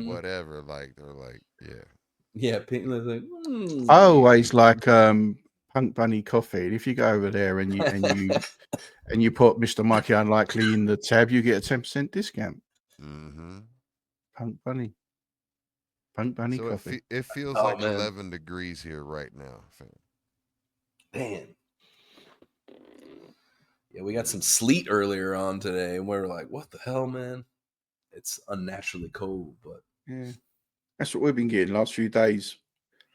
whatever. Like they're like, yeah. Pink like, I always like Punk Bunny coffee. And if you go over there and you put Mr. Mikey Unlikely in the tab, you get a 10% discount. mm-hmm. Punk Bunny So coffee. it feels Oh, like man. 11 degrees here right now, fam. Man. Yeah, we got some sleet earlier on today, and we were like, what the hell, man? It's unnaturally cold, but Yeah, that's what we've been getting last few days.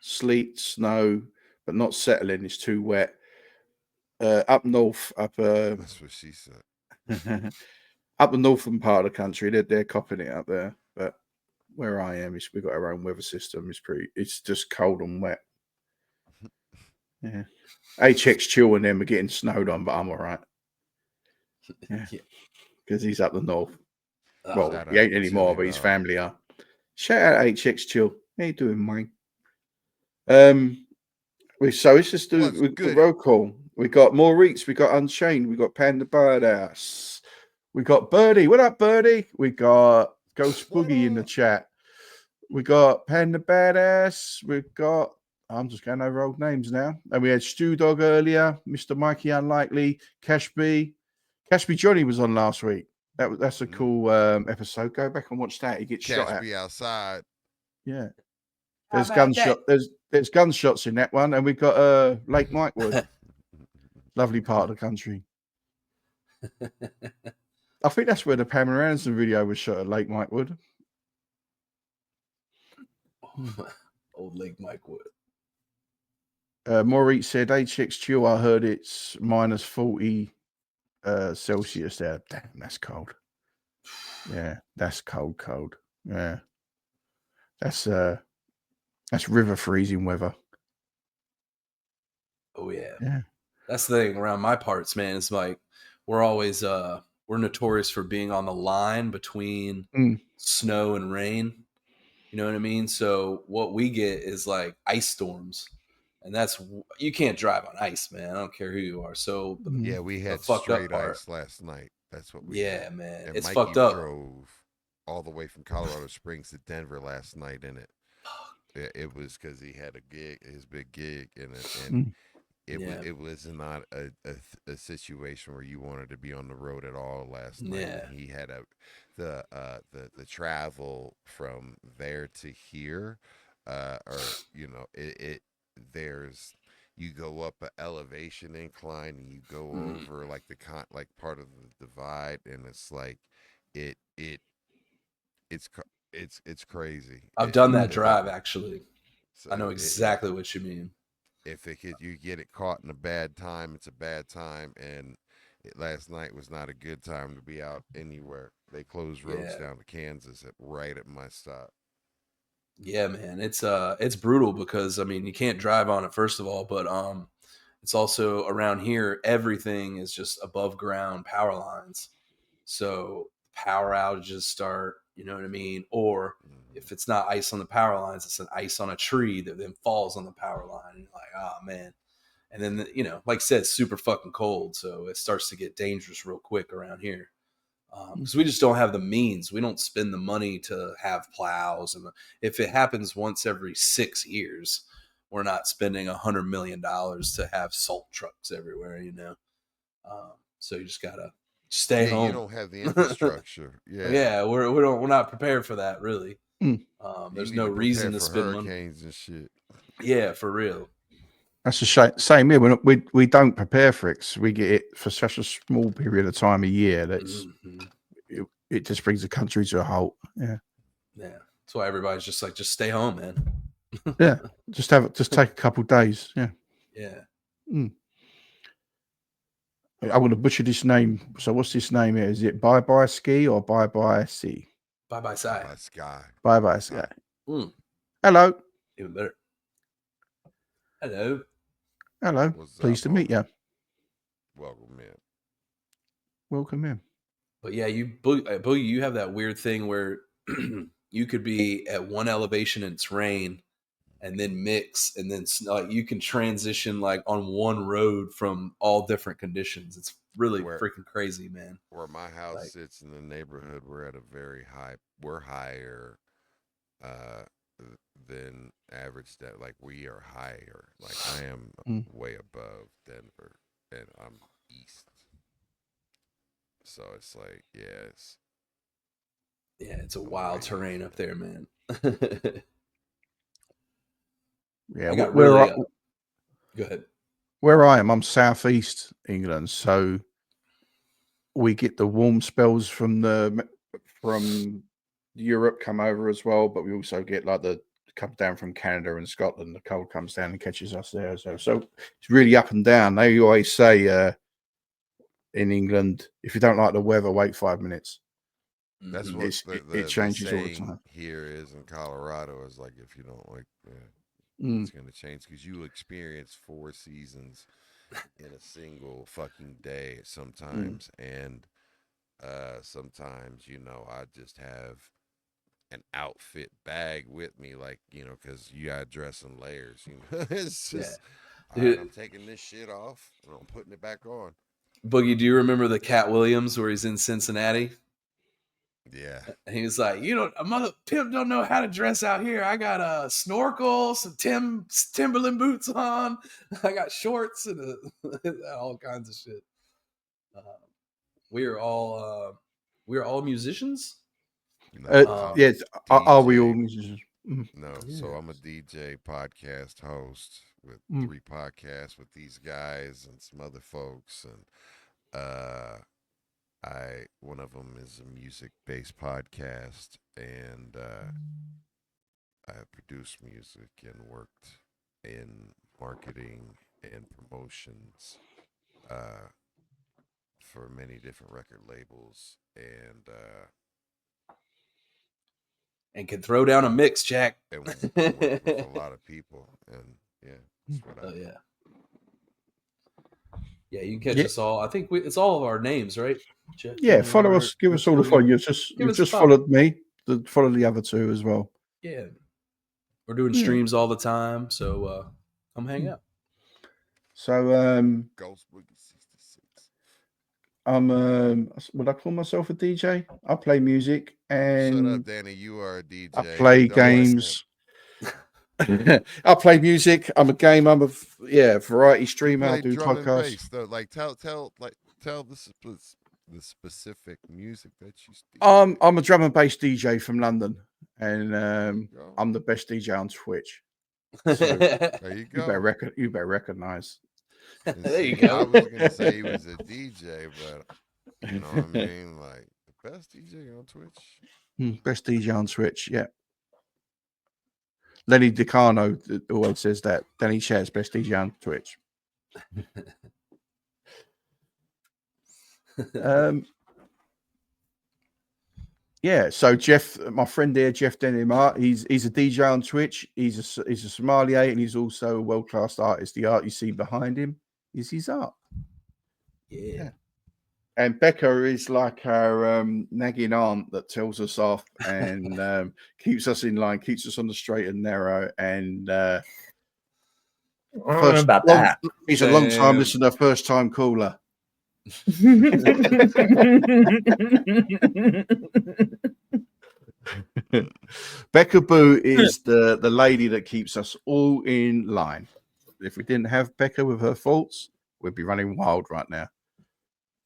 Sleet, snow, but not settling. It's too wet. Up north, That's what she said. up the northern part of the country, they're copping it up there. But where I am, we've got our own weather system. It's just cold and wet. Yeah, HX Chill and them are getting snowed on, but I'm all right. Yeah, because he's up the north. Well, he ain't anymore, but his family are. Shout out HX Chill. How you doing, mate? So let's just do the roll call. We got Maurice, we got Unchained, we got Panda Birdhouse, we got Birdie. What up, Birdie? We got Ghost Boogie in the chat. We got Panda Badass. We got. I'm just going over old names now. And we had Stew Dog earlier, Mr. Mikey Unlikely, Cashby. Cashby Johnny was on last week. That's a cool episode. Go back and watch that. He gets shot at. Cashby outside. Yeah. There's gunshot. There's gunshots in that one, and we've got Lake Mikewood, lovely part of the country. I think that's where the Pamela Anderson video was shot at Lake Mikewood. Old Lake Mikewood. Maurice said, HX Chill, I heard it's minus 40 Celsius there. Damn, that's cold. Yeah, that's cold. Yeah. That's river freezing weather. Oh yeah. Yeah. That's the thing around my parts, man. It's like we're always we're notorious for being on the line between snow and rain. You know what I mean? So what we get is like ice storms, and you can't drive on ice, man. I don't care who you are. So yeah, we had straight ice last night. That's what we had. Man. And It's Mikey fucked up. drove all the way from Colorado Springs to Denver last night in it. It was because he had his big gig in it, and it was not a situation where you wanted to be on the road at all last night. Yeah. And he had the travel from there to here, or there's you go up an elevation incline and you go over like like part of the divide, and it's like it's crazy. I've done that drive actually. So I know exactly what you mean. If you get it caught in a bad time, it's a bad time, and last night was not a good time to be out anywhere. They closed roads down to Kansas right at my stop. Yeah, man, it's brutal because I mean you can't drive on it first of all, but it's also around here everything is just above ground power lines, so power outages start. You know what I mean? Or if it's not ice on the power lines, it's an ice on a tree that then falls on the power line, and you're like, oh man. And then like I said, it's super fucking cold, so it starts to get dangerous real quick around here. Because we just don't have the means. We don't spend the money to have plows. And if it happens once every 6 years, we're not spending $100 million to have salt trucks everywhere, so you just gotta stay home. You don't have the infrastructure. Yeah, we're not prepared for that, really. There's no reason to spend hurricanes and shit. Yeah, for real. That's a shame. Same here. We don't prepare for it. We get it for such a small period of time a year. That's it just brings the country to a halt. Yeah. That's why everybody's just like, just stay home, man. Yeah. Just take a couple of days. Yeah. Yeah. I want to butcher this name. So what's this name here? Is it Bye Bye Ski or Bye Bye Sea? Bye Bye Sky. Bye Bye Sky. Hello. Even better. Hello. Pleased to meet you. Welcome in. But yeah, Boogie, you have that weird thing where you could be at one elevation and it's rain, and then mix, and then like you can transition like on one road from all different conditions. It's really freaking crazy, man. Where my house sits in the neighborhood, we're higher than average. That like we are higher. Like I am way above Denver, and I'm east. So it's like, it's a wild terrain up there, man. Yeah, go ahead. Where I am, I'm southeast England, so we get the warm spells from Europe come over as well, but we also get like the come down from Canada and Scotland. The cold comes down and catches us there as well. So it's really up and down. They always say in England, if you don't like the weather, wait 5 minutes. That's what it changes all the time. Here is in Colorado is like if you don't like, it's going to change because you experience 4 seasons in a single fucking day sometimes, and sometimes I just have an outfit bag with me, like because you gotta dress in layers. It's just right, I'm taking this shit off and I'm putting it back on. Boogie, do you remember the Cat Williams where he's in Cincinnati? Yeah. And he was like, a mother pimp don't know how to dress out here. I got a snorkel, some Timberland boots on. I got shorts and all kinds of shit. We are all musicians. No, yes. Are we all musicians? No. Yeah. So I'm a DJ podcast host with 3 podcasts with these guys and some other folks, and one of them is a music-based podcast, and I have produced music and worked in marketing and promotions for many different record labels, and can throw down a mix, Jack. And work with a lot of people, and that's what I do. Yeah, you can catch us all. I think it's all of our names, right? Jeff, follow us. Give us all the follow. You've just followed me. Follow the other 2 as well. Yeah, we're doing streams all the time, so come hang out. So Ghost Boogie 66. Would I call myself a DJ? I play music and shut up, Danny. You are a DJ. I play games. I play music. I'm a game. I'm a variety streamer. I do drum podcasts. And bass, though. Like tell the specific music that you. I'm a drum and bass DJ from London, and I'm the best DJ on Twitch. So there you go. You better recognize. There you go. I was gonna say he was a DJ, but you know what I mean. Like the best DJ on Twitch. Best DJ on Twitch. Yeah. Lenny DiCarlo always says that. dannychaz, best DJ on Twitch. So Jeff, my friend there, Jeff Denimart, he's a DJ on Twitch. He's a sommelier, and he's also a world-class artist. The art you see behind him is his art. Yeah. And Becca is like her nagging aunt that tells us off and keeps us in line, keeps us on the straight and narrow. And he's a long time listener, first time caller. Becca Boo is the lady that keeps us all in line. If we didn't have Becca with her faults, we'd be running wild right now.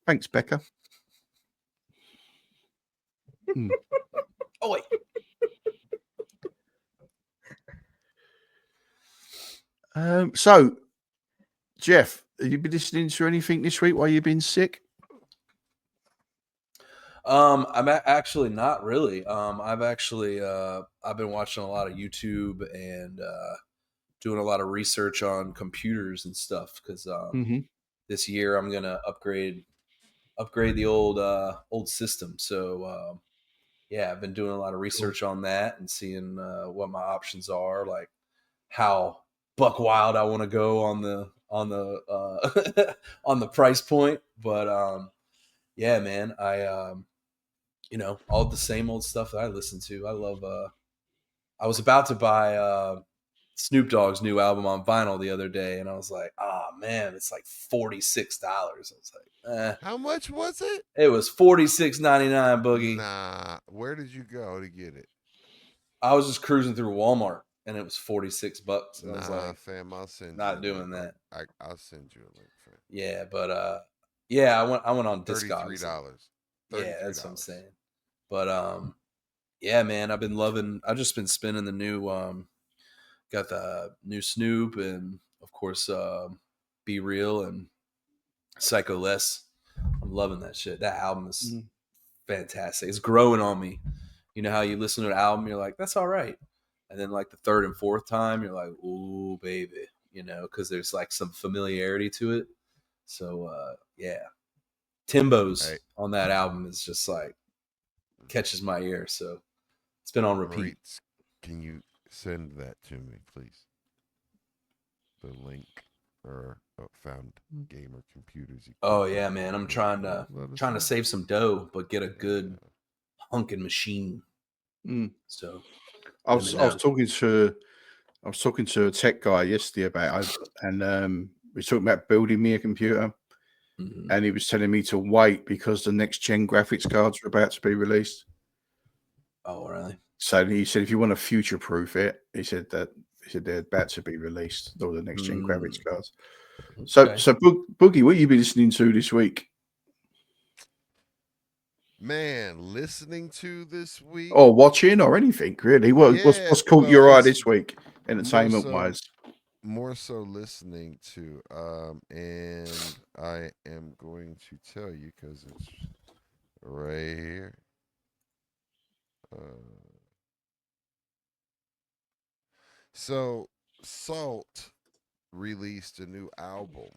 Thanks, Becca. Oh, wait. So, Jeff, have you been listening to anything this week while you've been sick? I'm actually not really. I've been watching a lot of YouTube and doing a lot of research on computers and stuff because this year I'm gonna upgrade the old system. So I've been doing a lot of research on that and seeing what my options are, like how buck wild I want to go on the on the price point. But man, I all the same old stuff that I listen to. I love I was about to buy Snoop Dogg's new album on vinyl the other day, and I was like, oh man, it's like $46. I was like, How much was it? It was $46.99, Boogie. Nah, where did you go to get it? I was just cruising through Walmart, and it was $46. I was Nah, like, fam, I'll send not you a doing link. that. I'll send you a link, fam. Yeah, but yeah, I went on $33. Discogs. $33. Yeah, that's what I'm saying. But yeah, man, I've just been spinning the new got the new Snoop and of course Be Real and Psycho Les. I'm loving that shit. That album is fantastic. It's growing on me. You know how you listen to an album, you're like, that's all right. And then like the third and fourth time, you're like, ooh, baby, you know, because there's like some familiarity to it. So yeah. Timbo's on that album is just like catches my ear. So it's been on repeat. Maurice, can you send that to me, please? The link or Found Gamer Computers. Oh yeah, man. I'm trying to save some dough, but get a good hunking machine. So I was talking to a tech guy yesterday about it, and we were talking about building me a computer, and he was telling me to wait because the next gen graphics cards are about to be released. Oh, really? So he said if you want to future proof it, he said they're about to be released, all the next gen graphics cards. Okay. So Boogie, what you been listening to this week? Man, listening to this week or watching or anything really? What's caught your eye this week, entertainment wise? More so listening to, and I am going to tell you because it's right here. So Salt released a new album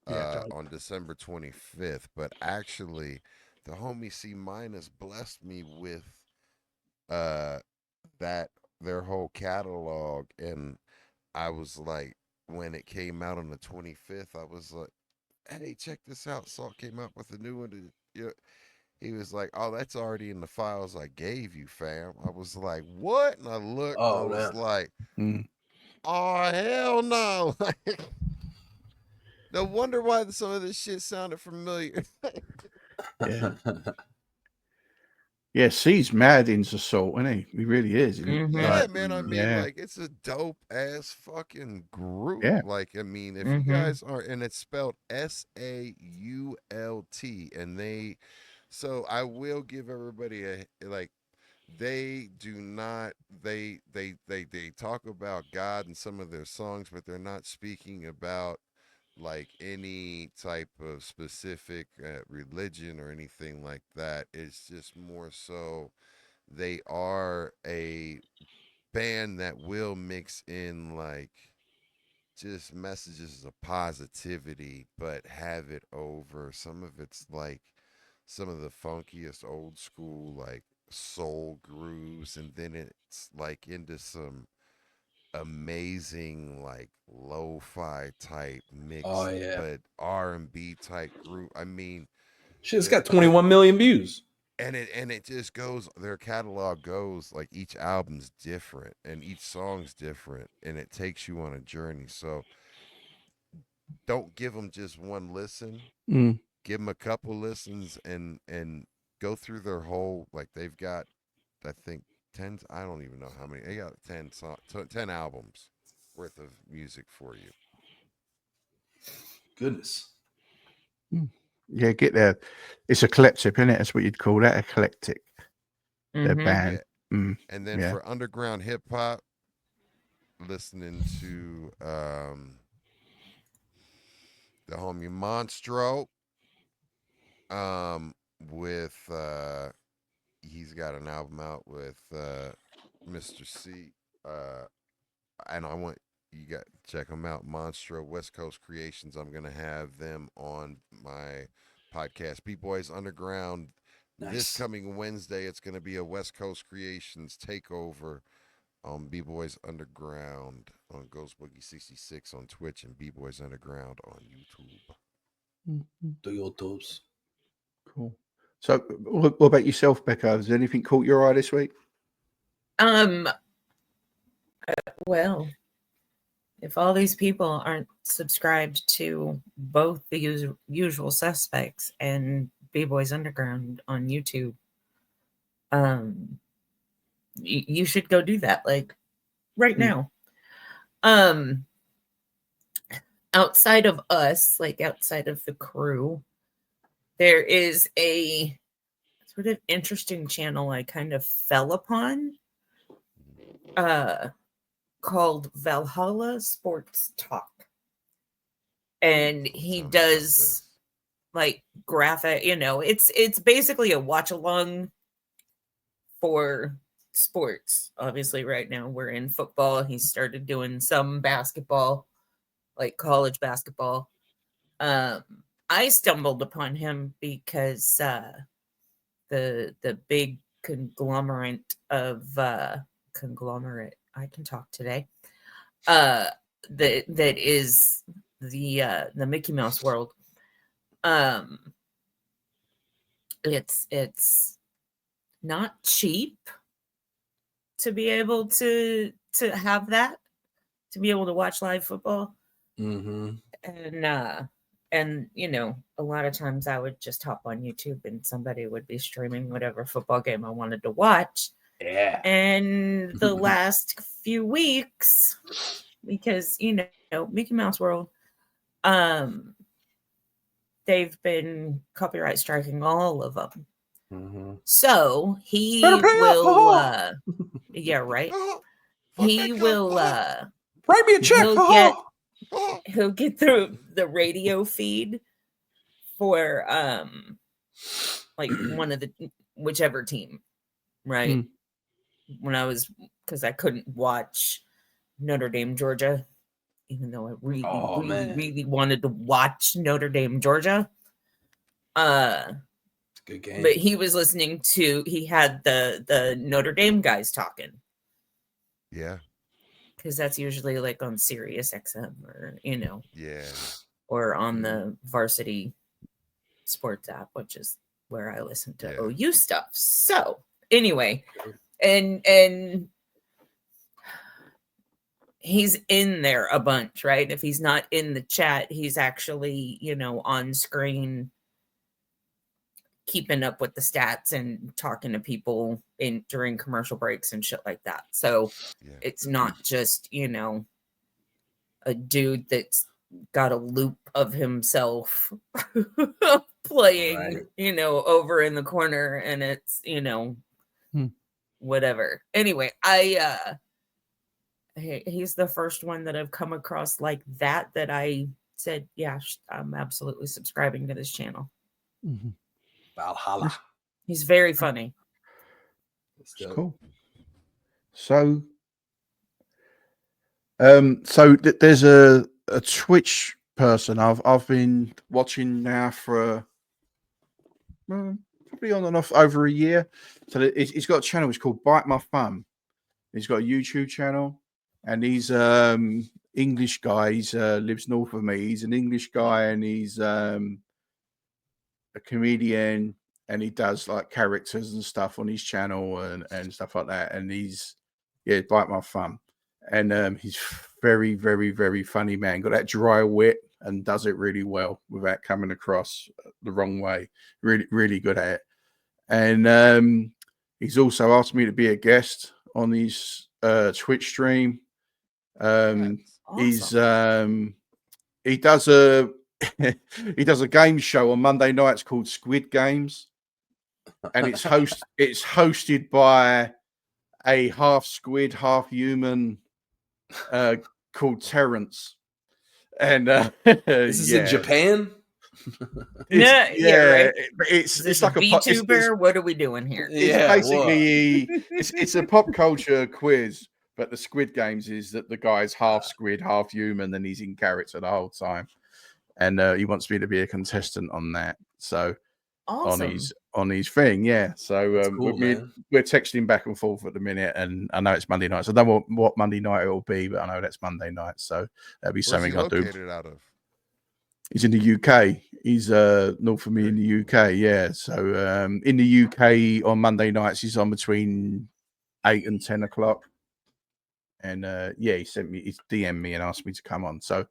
on December 25th, but actually the homie C Minus blessed me with that their whole catalog, and I was like, when it came out on the 25th, I was like, hey, check this out. Salt came out with a new one. He was like, oh, that's already in the files I gave you, fam. I was like, what? And I looked, and I was like, oh, hell no. No wonder why some of this shit sounded familiar. Yeah, C's mad into Salt, isn't he? He really is. Yeah, man. I mean, like, it's a dope ass fucking group. Yeah. Like, I mean, if you guys are, and it's spelled SAULT, and so I will give everybody they do not, they talk about God in some of their songs, but they're not speaking about like any type of specific religion or anything like that. It's just more so they are a band that will mix in like just messages of positivity, but have it over. Some of it's like some of the funkiest old school like soul grooves, and then it's like into some amazing like lo-fi type mix, but R&B type group. I mean, shit's got 21 million views. And it just goes, their catalog goes like each album's different and each song's different, and it takes you on a journey. So don't give them just one listen. Give them a couple listens and go through their whole, like they've got, I think 10, I don't even know how many. They got 10 albums worth of music for you. Goodness. Yeah, get there. It's eclectic, isn't it? That's what you'd call that, eclectic. The band. Yeah. And then for underground hip hop, listening to the homie Monstro, with he's got an album out with Mr. C, and I want you got to check them out. Monstro, West Coast Creations. I'm gonna have them on my podcast, B-Boys Underground. Nice. This coming Wednesday, it's gonna be a West Coast Creations takeover on B-Boys Underground on Ghost Boogie 66 on Twitch and B-Boys Underground on YouTube. The YouTubes. Cool. So, what about yourself, Becca? Has anything caught your eye this week? Well, if all these people aren't subscribed to both the Usual Suspects and B-Boys Underground on YouTube, you should go do that, like right now. Outside of us, like outside of the crew, there is a sort of interesting channel I kind of fell upon, called Valhalla Sports Talk. And he does like graphic, it's basically a watch along for sports. Obviously, right now we're in football. He started doing some basketball, like college basketball. I stumbled upon him because the big conglomerate of conglomerate, I can talk today, that is the Mickey Mouse world. It's not cheap to be able to have that, to be able to watch live football. And a lot of times I would just hop on YouTube and somebody would be streaming whatever football game I wanted to watch. Yeah. And the last few weeks, because Mickey Mouse World, they've been copyright striking all of them. So he will yeah, right. He will write me a check. He'll get the radio feed for like one of the whichever team, right? When I was, because I couldn't watch Notre Dame, Georgia, even though I really wanted to watch Notre Dame, Georgia. It's a good game. But he was listening to, he had the Notre Dame guys talking. Yeah. Because that's usually like on Sirius XM or, Yeah. or on the Varsity Sports app, which is where I listen to OU stuff. So anyway, and he's in there a bunch, right? If he's not in the chat, he's actually, on screen keeping up with the stats and talking to people during commercial breaks and shit like that. So it's not just, a dude that's got a loop of himself playing, over in the corner, and it's, whatever. Anyway, he's the first one that I've come across like that I said, yeah, I'm absolutely subscribing to this channel. Valhalla. He's very funny. It's cool. So, there's a Twitch person I've been watching now for probably on and off over a year. So he's got a channel. It's called Bite My Thumb. He's got a YouTube channel, and he's English guy. He's lives north of me. He's an English guy, and he's a comedian, and he does like characters and stuff on his channel and stuff like that. And he's Bite My Thumb, and he's very, very, very funny man. Got that dry wit and does it really well without coming across the wrong way. Really, really good at it. And he's also asked me to be a guest on his Twitch stream. Awesome. He does a he does a game show on Monday nights called Squid Games, and it's hosted by a half squid, half human called Terrence. And this is in Japan. Right. It's like a VTuber. What are we doing here? It's basically it's a pop culture quiz, but the Squid Games is that the guy's half squid, half human, and he's in character the whole time. And he wants me to be a contestant on that. So awesome. on his thing, yeah. So cool, we're texting back and forth at the minute, and I know it's Monday night. So I don't know what Monday night it will be, but I know that's Monday night. So that'll be something I'll do. Out of? He's in the UK. He's north of me in the UK, yeah. So in the UK on Monday nights, he's on between 8 and 10 o'clock. And he sent me, he DM'd me and asked me to come on. So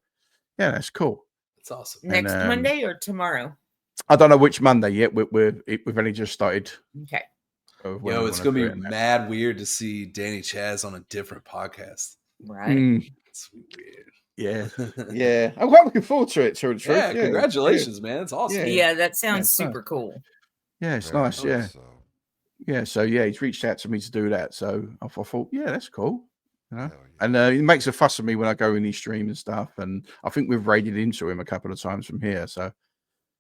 yeah, that's cool. That's awesome. Next Monday or tomorrow? I don't know which Monday yet. We've only just started. Okay. Yo, it's gonna be mad weird to see Danny Chaz on a different podcast. Right. It's weird. Yeah. Yeah. I'm quite looking forward to it, to the truth. Yeah, congratulations, man. It's awesome. Yeah, that sounds super cool. Yeah, it's nice. Yeah. Yeah. So he's reached out to me to do that. So I thought, yeah, that's cool. You know? And he makes a fuss of me when I go in his stream and stuff. And I think we've raided into him a couple of times from here. So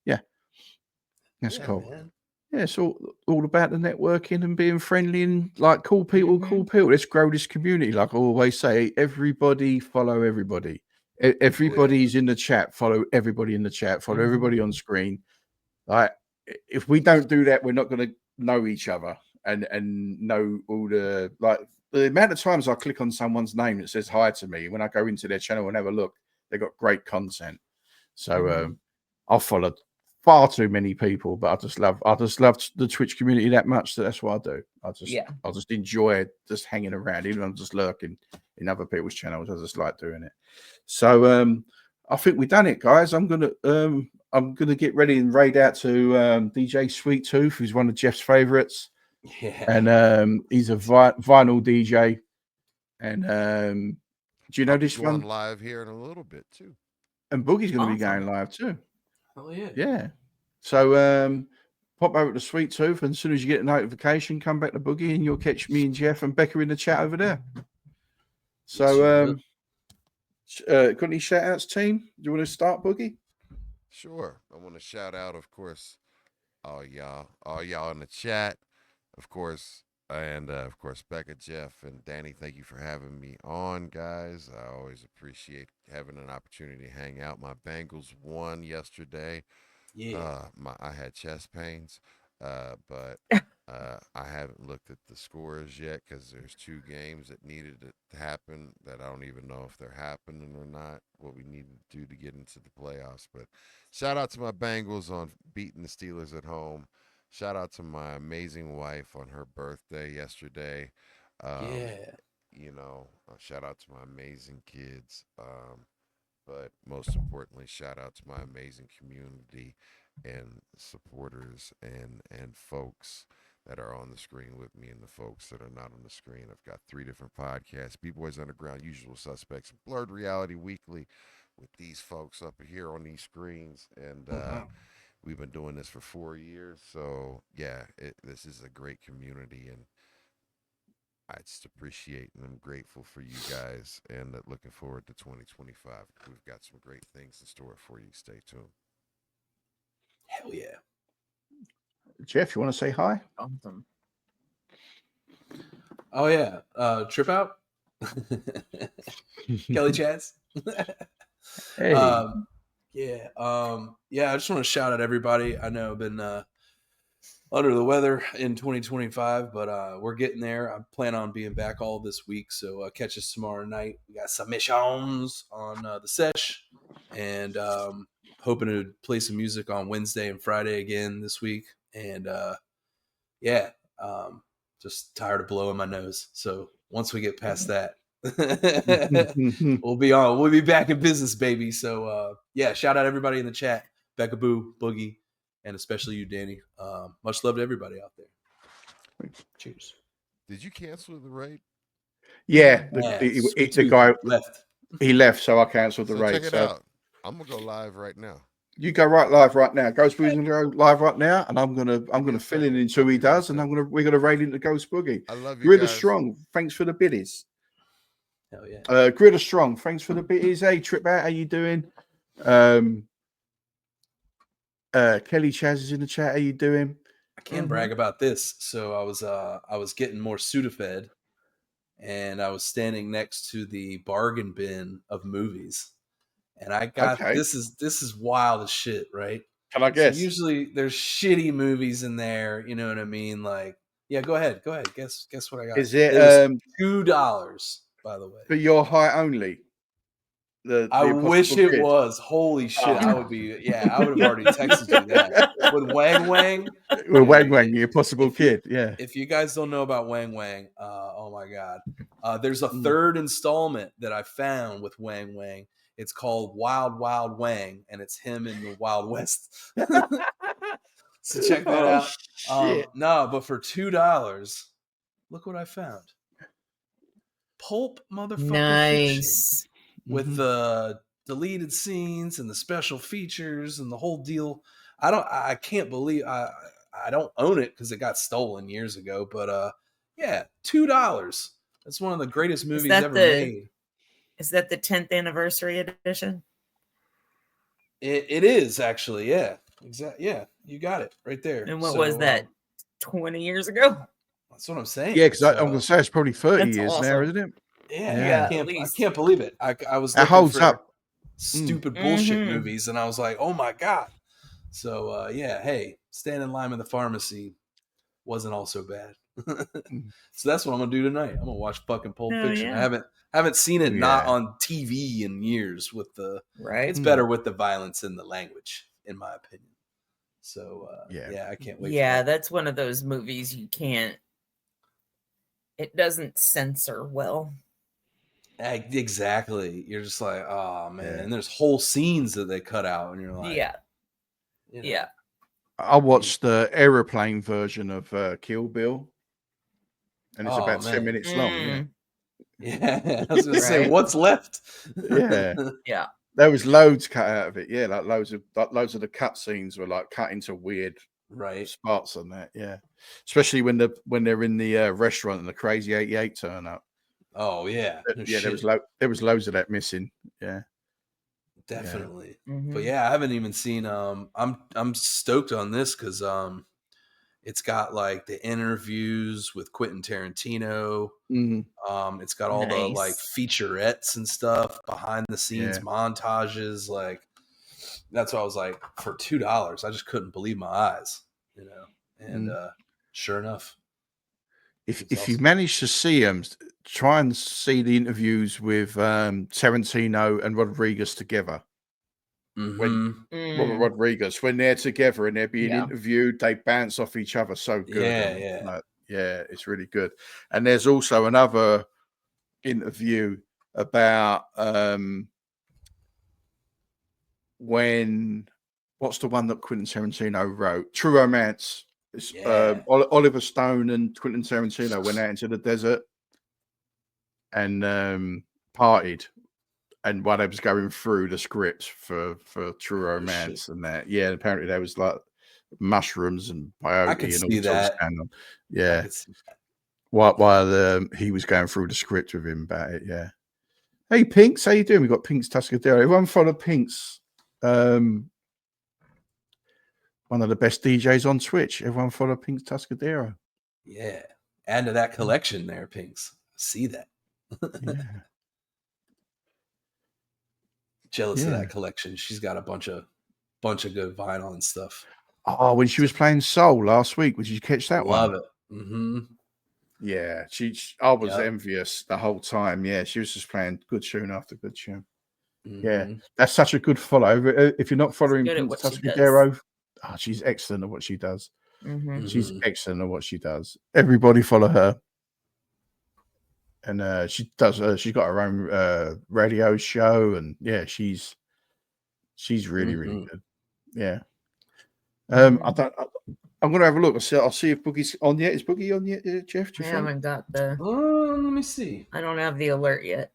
yeah. That's cool. Man. Yeah, it's all about the networking and being friendly and like cool people. Let's grow this community. Like I always say, everybody follow everybody. Everybody's in the chat. Follow everybody in the chat. Follow everybody on screen. Like if we don't do that, we're not going to know each other and know all the amount of times I click on someone's name that says hi to me when I go into their channel and have a look. They've got great content. So I'll follow far too many people, but I just love the Twitch community that much. So that's what I do. I just enjoy just hanging around, even if I'm just lurking in other people's channels. I just like doing it. So I think we've done it, guys. I'm gonna get ready and raid out to DJ Sweet Tooth, who's one of Jeff's favorites. Yeah, and he's a vinyl DJ. And do you know this one? Live here in a little bit too. And Boogie's going to be going live too. Oh yeah. Yeah. So pop over to Sweet Tooth, and as soon as you get a notification, come back to Boogie, and you'll catch me and Jeff and Becca in the chat over there. So got any shout outs, team? Do you want to start, Boogie? Sure. I want to shout out, of course, all y'all in the chat, of course. And of course, Becca, Jeff, and Danny, thank you for having me on, guys. I always appreciate having an opportunity to hang out. My Bengals won yesterday. Yeah. I had chest pains, but I haven't looked at the scores yet because there's 2 games that needed to happen that I don't even know if they're happening or not, what we need to do to get into the playoffs. But shout out to my Bengals on beating the Steelers at home. Shout out to my amazing wife on her birthday yesterday. Shout out to my amazing kids. But most importantly, shout out to my amazing community and supporters and folks that are on the screen with me and the folks that are not on the screen. I've got 3 different podcasts: B-Boys Underground, Usual Suspects, Blurred Reality Weekly with these folks up here on these screens. And we've been doing this for 4 years. So, yeah, this is a great community, and I just appreciate and I'm grateful for you guys, and looking forward to 2025. We've got some great things in store for you. Stay tuned. Hell yeah. Jeff, you want to say hi? Awesome. Oh, yeah. Trip out? Kelly Chaz? Hey. I just want to shout out everybody. I know I've been under the weather in 2025, but we're getting there. I plan on being back all this week, so catch us tomorrow night. We got submissions on the sesh, and hoping to play some music on Wednesday and Friday again this week. And just tired of blowing my nose. So once we get past that, we'll be back in business, baby. So shout out everybody in the chat, Becca Boo, Boogie, and especially you, Danny. Much love to everybody out there. Cheers. Did you cancel the raid? Yeah, the guy left. He left, so I cancelled the raid. Check it out. I'm gonna go live right now. You go live right now. Ghost Boogie's gonna go live right now, and I'm gonna fill in until he does, and we're gonna raid into Ghost Boogie. I love you. Gritter Strong, thanks for the biddies. Hell yeah. Gritter Strong, thanks for the biddies. Hey, Trip Out, how you doing? Kelly Chaz is in the chat. How you doing? I can't brag about this. So I was getting more Sudafed, and I was standing next to the bargain bin of movies, and I got this is wild as shit, right? Can I guess? So usually there's shitty movies in there. You know what I mean? Like, yeah, go ahead. Guess what I got. Is it $2? By the way, for your height only? I wish Impossible it Kid. was. Holy shit! Oh. I would be. Yeah, I would have already texted you that with Wang Wang. With Wang Wang, the Impossible Kid. Yeah. If you guys don't know about Wang Wang, oh my god, there's a Mm. third installment that I found with Wang Wang. It's called Wild Wild Wang, and it's him in the Wild West. So check that out. Shit. No, but for $2, look what I found. Pulp motherfucking fiction Nice. with the deleted scenes and the special features and the whole deal. I can't believe I don't own it because it got stolen years ago. But yeah, $2. That's one of the greatest movies ever made. Is that the 10th anniversary edition? It is actually, yeah. Exactly. Yeah, you got it right there. And what was that? 20 years ago? That's what I'm saying. Yeah, because I'm going to say it's probably 30 years awesome. now, isn't it? Yeah, I can't believe it. I was It looking holds for up. stupid bullshit movies, and I was like, oh my god. So yeah, hey, stand in line in the pharmacy wasn't all so bad. So that's what I'm gonna do tonight. I'm gonna watch fucking Pulp Fiction. Yeah. I haven't seen it not on TV in years. With the it's better with the violence and the language, in my opinion. So yeah, I can't wait. Yeah, that's one of those movies you can't. It doesn't censor well. Exactly. You're just like, oh man, and there's whole scenes that they cut out, and you're like, yeah. I watched the aeroplane version of Kill Bill, and it's about 10 minutes long. Yeah. I was gonna say, what's left? Yeah. There was loads cut out of it. Yeah, like loads of the cut scenes were like cut into weird spots on that. Yeah, especially when they're in the restaurant and the Crazy 88 turn up. Oh yeah, yeah. There was loads of that missing. Yeah, definitely. But yeah, I haven't even seen. I'm stoked on this because it's got like the interviews with Quentin Tarantino. It's got all the like featurettes and stuff, behind the scenes montages. Like that's why I was like, for $2, I just couldn't believe my eyes, you know. And sure enough, if you manage to see them, try and see the interviews with Tarantino and Rodriguez together. When Robert Rodriguez, when they're together and they're being interviewed, they bounce off each other so good. Yeah, it's really good. And there's also another interview about what's the one that Quentin Tarantino wrote? True Romance. It's, Oliver Stone and Quentin Tarantino went out into the desert and partied. And while they was going through the scripts for True Romance and that, apparently there was like mushrooms and peyote and all sorts going on. Yeah, while he was going through the script with him about it. Yeah. Hey, Pinks, how you doing? We got Pinks Tuscadero. Everyone follow Pinks. One of the best DJs on Twitch. Everyone follow Pinks Tuscadero. Yeah, add to that collection there, Pinks. See that. Jealous of that collection. She's got a bunch of good vinyl and stuff. Oh, when she was playing Soul last week, did you catch that one? Love it. Yeah, I was envious the whole time. Yeah, she was just playing good tune after good tune. Yeah, that's such a good follow. If you're not following Pinks Tuscadero, she's excellent at what she does. She's excellent at what she does. Everybody follow her. And she does. She's got her own radio show, and she's really really good. Yeah. I'm gonna have a look. I'll see if Boogie's on yet. Is Boogie on yet, Jeff? I haven't got the. Let me see. I don't have the alert yet.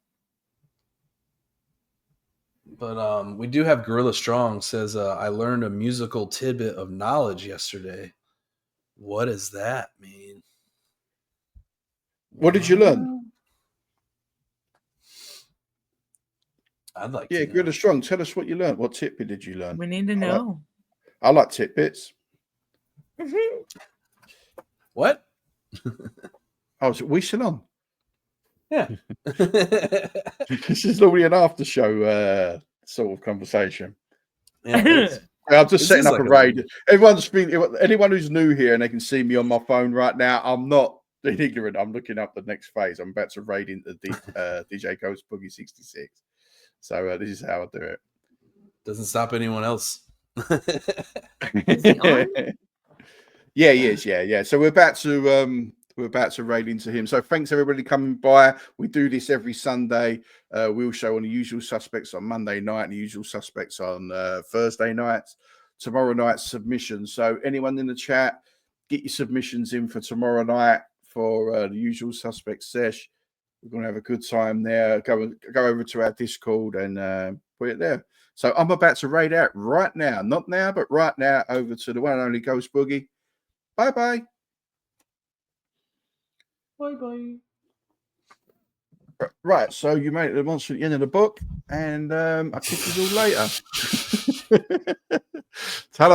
But we do have Gorilla Strong says I learned a musical tidbit of knowledge yesterday. What does that mean? What did you learn? I'd like to know. Gorilla Strong. Tell us what you learned. What tidbit did you learn? We need to know. I like tidbits. What? Is we still on? Yeah. This is normally an after show sort of conversation. Yeah, I'm just setting up a raid. Anyone who's new here and they can see me on my phone right now, I'm not ignorant. I'm looking up the next phase. I'm about to raid into DJ Ghost Boogie 66. So this is how I do it. Doesn't stop anyone else. Is he on? Yeah, he is. Yeah. So we're about to raid into him. So thanks everybody coming by. We do this every Sunday. We'll show on the usual suspects on Monday night and the usual suspects on Thursday nights. Tomorrow night's submissions. So anyone in the chat, get your submissions in for tomorrow night for the usual suspects sesh. We're going to have a good time there. Go over to our Discord and put it there. So I'm about to raid out right now. Not now, but right now over to the one and only Ghost Boogie. Bye-bye. Bye-bye. Right, so you made the monster at the end of the book, and I'll catch you all later. Ta-da.